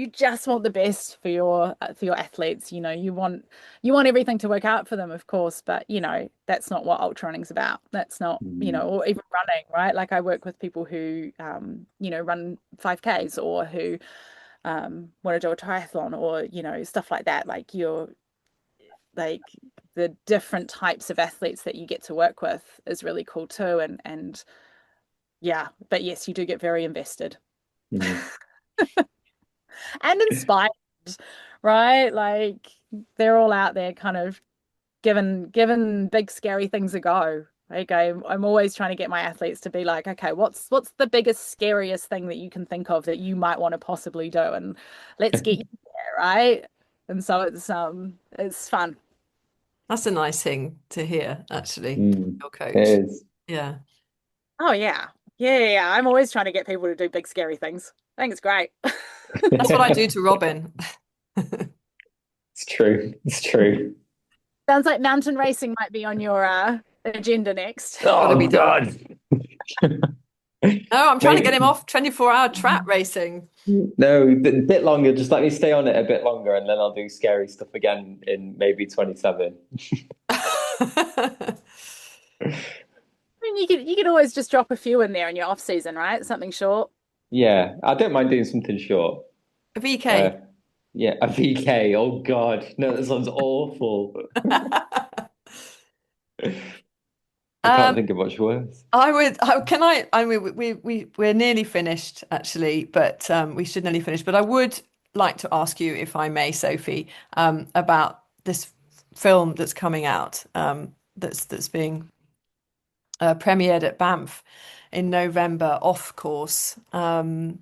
just want the best for your athletes. You know, you want everything to work out for them, of course, but you know, that's not what ultra running's about. That's not, you know, Mm. or even running, right? Like I work with people who you know, run 5Ks or who want to do a triathlon or, you know, stuff like that. Like the different types of athletes that you get to work with is really cool too. And yeah, but yes, you do get very invested Mm. and inspired, right? Like they're all out there kind of giving big scary things a go. Like I'm always trying to get my athletes to be like, okay, what's the biggest, scariest thing that you can think of that you might want to possibly do? And let's get you there, right? And so it's fun. That's a nice thing to hear, actually, Mm. your It coach. is. Yeah. Oh yeah. Yeah. I'm always trying to get people to do big scary things. I think it's great. That's what I do to Robin. It's true. It's true. Sounds like mountain racing might be on your agenda next. Got to Oh be done. God. No, I'm trying to get him Maybe off 24-hour track racing. no, a bit longer. Just let me stay on it a bit longer, and then I'll do scary stuff again in maybe 27. I mean, you could always just drop a few in there in your off season, right? Something short. Yeah, I don't mind doing something short. A Uh, VK. yeah, a VK. Oh God, no, that sounds awful. I can't Um, think of much worse. I mean, we're nearly finished actually, but we should nearly finish. But I would like to ask you, if I may, Sophie, about this film that's coming out, that's being premiered at Banff in November, off course. Can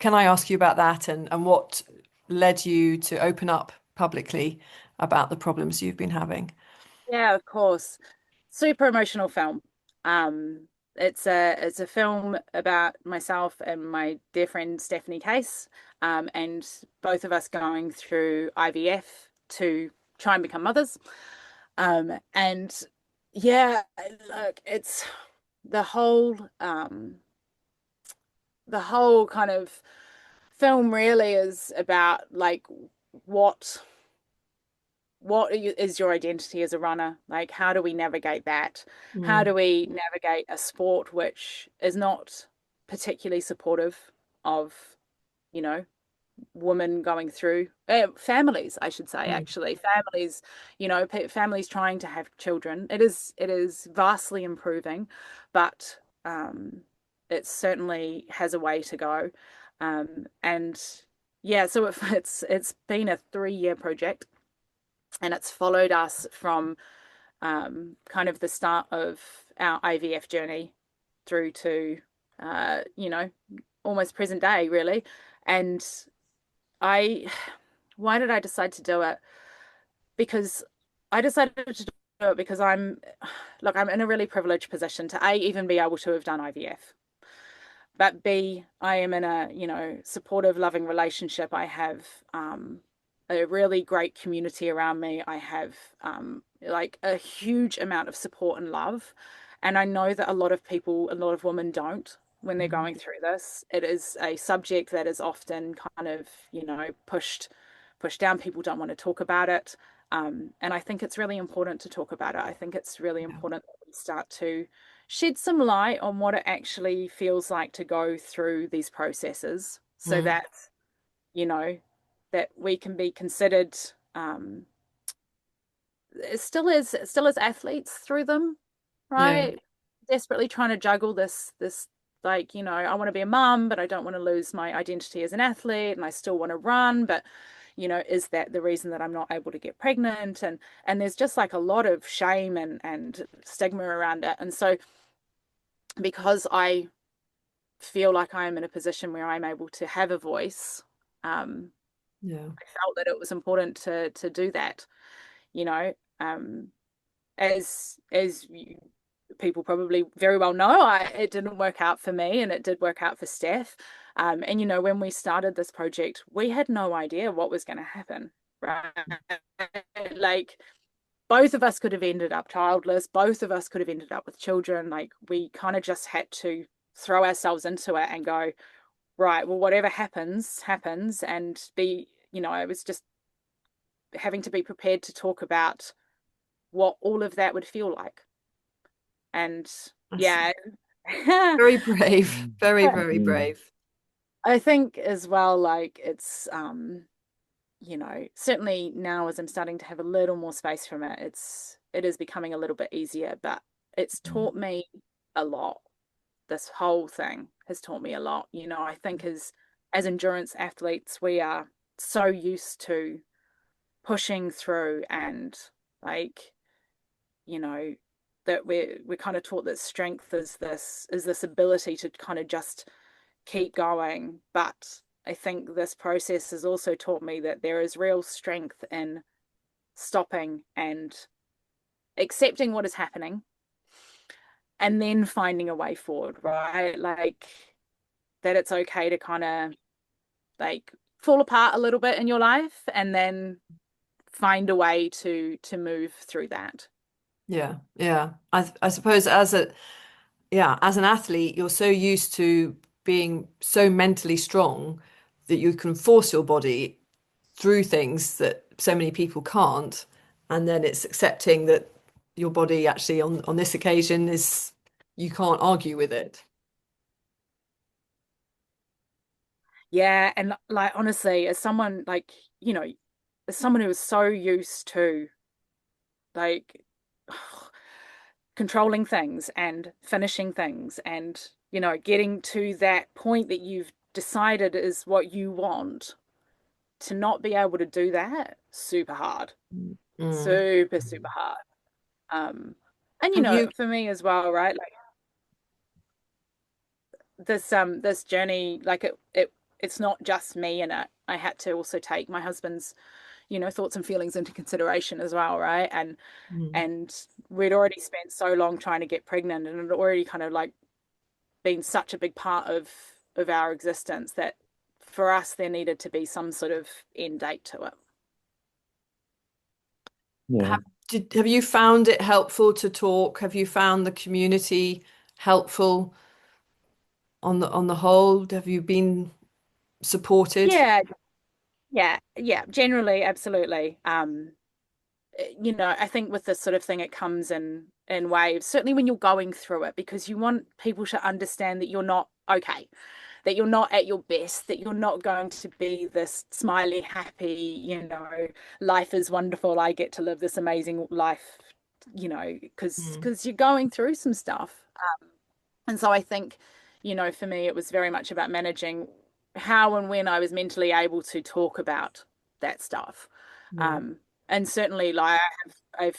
I ask you about that and what led you to open up publicly about the problems you've been having? Yeah, of course. Super emotional film. It's a film about myself and my dear friend Stephanie Case, and both of us going through IVF to try and become mothers. And yeah, look, it's the whole the whole kind of film really is about like what is your identity as a runner? Like, how do we navigate that? How Mm, do we navigate a sport which is not particularly supportive of, you know, women going through families, I should say, mm, actually, families, you know, families trying to have children. It is vastly improving, but it certainly has a way to go. And yeah, so it's been a 3-year project and it's followed us from kind of the start of our IVF journey through to you know, almost present day, really. And I, why did I decide to do it? Because I decided to do it because look, I'm in a really privileged position to A, even be able to have done IVF, but B, I am in a, you know, supportive, loving relationship. I have a really great community around me. I have like a huge amount of support and love. And I know that a lot of people, a lot of women don't when they're mm. going through this. It is a subject that is often kind of, you know, pushed down. People don't want to talk about it. And I think it's really important to talk about it. I think it's really Yeah. important that we start to shed some light on what it actually feels like to go through these processes so Mm, that, you know, that we can be considered still as athletes through them, yeah. right? Desperately trying to juggle this like, you know, I want to be a mum, but I don't want to lose my identity as an athlete and I still want to run, but you know, is that the reason that I'm not able to get pregnant? And there's just like a lot of shame and stigma around it. And so because I feel like I'm in a position where I'm able to have a voice, Yeah. I felt that it was important to do that. You know, as people probably very well know, it didn't work out for me, and it did work out for Steph. And you know, when we started this project, we had no idea what was going to happen, right? Like both of us could have ended up childless. Both of us could have ended up with children. Like, we kind of just had to throw ourselves into it and go, right, well, whatever happens, happens. And be, I was just having to be prepared to talk about what all of that would feel like. And yeah. Very brave. Very, very brave. I think as well, like, it's certainly now as I'm starting to have a little more space from it, it is becoming a little bit easier, but it's taught me a lot. This whole thing has taught me a lot. I think as endurance athletes, we are so used to pushing through, and like, that we're kind of taught that strength is this ability to kind of just keep going. But I think this process has also taught me that there is real strength in stopping and accepting what is happening and then finding a way forward, right? Like, that it's okay to kind of like fall apart a little bit in your life and then find a way to move through that. Yeah, yeah. I suppose as an athlete, you're so used to being so mentally strong that you can force your body through things that so many people can't. And then it's accepting that your body actually on this occasion is, you can't argue with it. Yeah, and like, honestly, as someone like, as someone who is so used to like controlling things and finishing things and, getting to that point that you've decided is what you want, to not be able to do that, super hard. Super, super hard. And Have you? for me as well, right? Like, this journey, like, it's not just me in it. I had to also take my husband's, thoughts and feelings into consideration as well, right? And we'd already spent so long trying to get pregnant, and it had already kind of like been such a big part of our existence that for us there needed to be some sort of end date to it. Yeah. Have you found it helpful to talk? Have you found the community helpful on the whole? Have you been supported? Yeah, yeah, generally, absolutely. I think with this sort of thing, it comes in waves, certainly when you're going through it, because you want people to understand that you're not okay, that you're not at your best, that you're not going to be this smiley, happy, life is wonderful, I get to live this amazing life, because you're going through some stuff. And so I think, for me, it was very much about managing how and when I was mentally able to talk about that stuff. And certainly, like, I've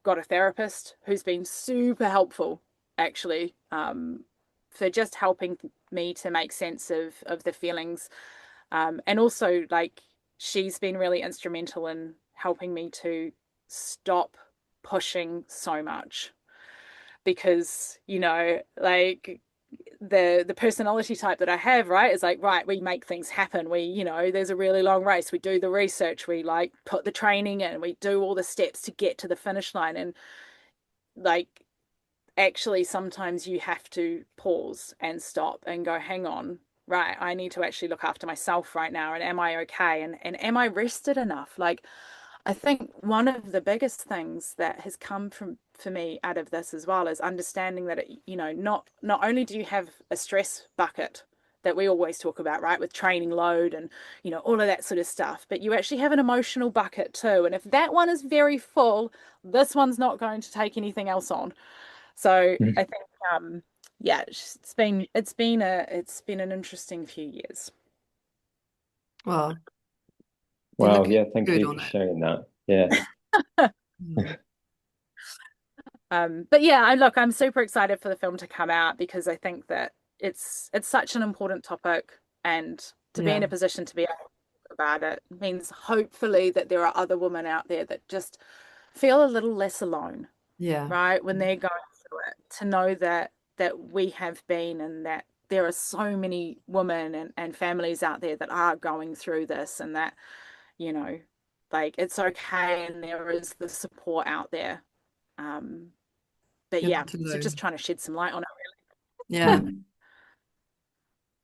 got a therapist who's been super helpful, actually, for just helping me to make sense of the feelings. And also, like, she's been really instrumental in helping me to stop pushing so much, because, like, the personality type that I have, right, is like, right, we make things happen. We, there's a really long race. We do the research. We like put the training in. We do all the steps to get to the finish line. And like, actually, sometimes you have to pause and stop and go, hang on, right, I need to actually look after myself right now. And am I okay? And am I rested enough? Like, I think one of the biggest things that has come from for me out of this as well is understanding that not only do you have a stress bucket that we always talk about, right, with training load and all of that sort of stuff, but you actually have an emotional bucket too. And if that one is very full, this one's not going to take anything else on. So I think yeah, it's been an interesting few years. Well, Wow. Yeah. Thank good you on for it. sharing that. Yeah. But yeah, I'm super excited for the film to come out, because I think that it's such an important topic, and to be in a position to be able to talk about it means hopefully that there are other women out there that just feel a little less alone, Yeah. right, when they're going through it, to know that we have been, and that there are so many women and families out there that are going through this, and that, like it's okay, and there is the support out there. But You're yeah, not so just alone. trying to shed some light on it, Yeah. really.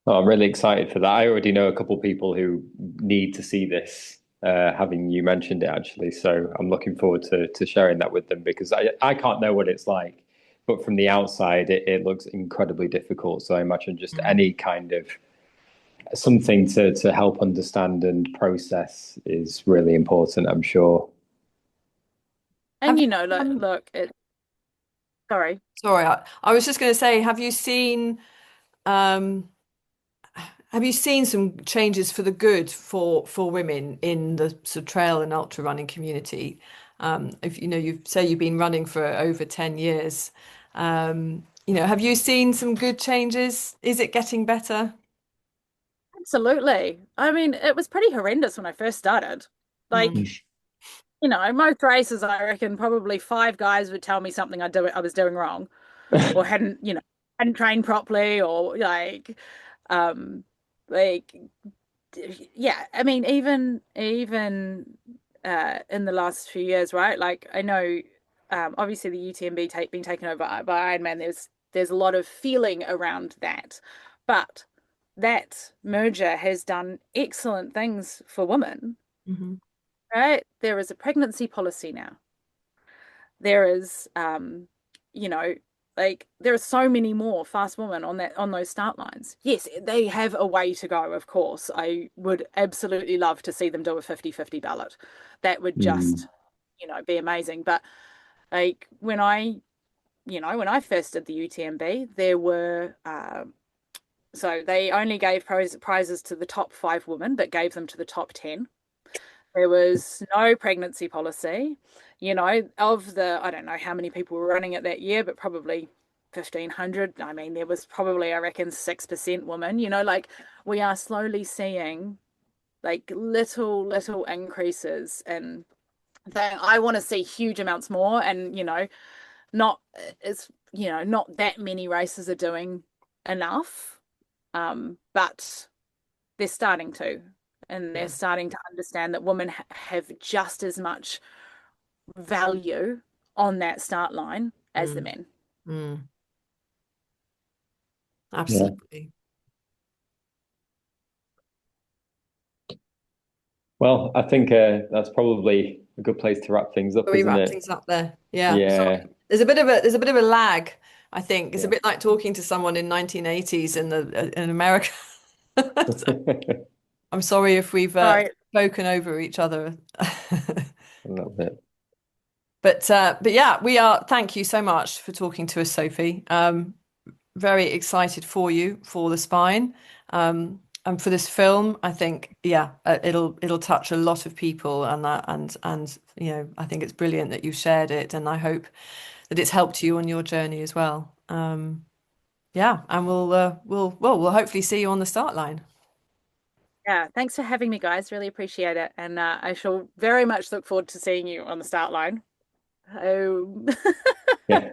Oh, I'm really excited for that. I already know a couple of people who need to see this, having you mentioned it actually. So I'm looking forward to sharing that with them because I can't know what it's like, but from the outside, it looks incredibly difficult. So I imagine just Mm. any kind of something to help understand and process is really important, I'm sure. And Have you you, know, look, sorry. sorry, I was just going to say, um, have you seen some changes for the good for women in the sort of trail and ultra running community? If you know, you've been running for over 10 years. Have you seen some good changes? Is it getting better? Absolutely. I mean, it was pretty horrendous when I first started. Mm. Like, most races, I reckon probably five guys would tell me something I was doing wrong, or hadn't trained properly, or um, like, yeah. I mean, even in the last few years, right? Like, I know, obviously the UTMB being taken over by Ironman. There's a lot of feeling around that, but that merger has done excellent things for women, Hmm. right? There is a pregnancy policy now. There is, you know, like there are so many more fast women on those start lines. Yes, they have a way to go, of course. I would absolutely love to see them do a 50-50 ballot. That would Mm. just, be amazing. But like when I first did the UTMB, there were so they only gave prizes to the top five women, but gave them to the top 10. There was no pregnancy policy. Of I don't know how many people were running it that year, but probably 1,500. I mean, there was probably, I reckon, 6% women. Like we are slowly seeing like little increases in thing. I want to see huge amounts more, and not not that many races are doing enough. But they're starting to, and they're Yeah. starting to understand that women have just as much value on that start line as the Mm. men. Mm. Yeah. Absolutely. Well, I think that's probably a good place to wrap things up, So we isn't wrap it? things up there. Yeah. Sorry. Yeah. There's a bit of a lag, I think. It's a Yeah. bit like talking to someone in 1980s in America. So I'm sorry if we've Right. spoken over each other. A little bit. But yeah, we are. Thank you so much for talking to us, Sophie. Very excited for you for the spine, and for this film. I think yeah, it'll touch a lot of people, and I think it's brilliant that you shared it, and I hope that it's helped you on your journey as well. Yeah, and we'll hopefully see you on the start line. Yeah. Thanks for having me, guys. Really appreciate it. And I shall very much look forward to seeing you on the start line. Oh. Yeah.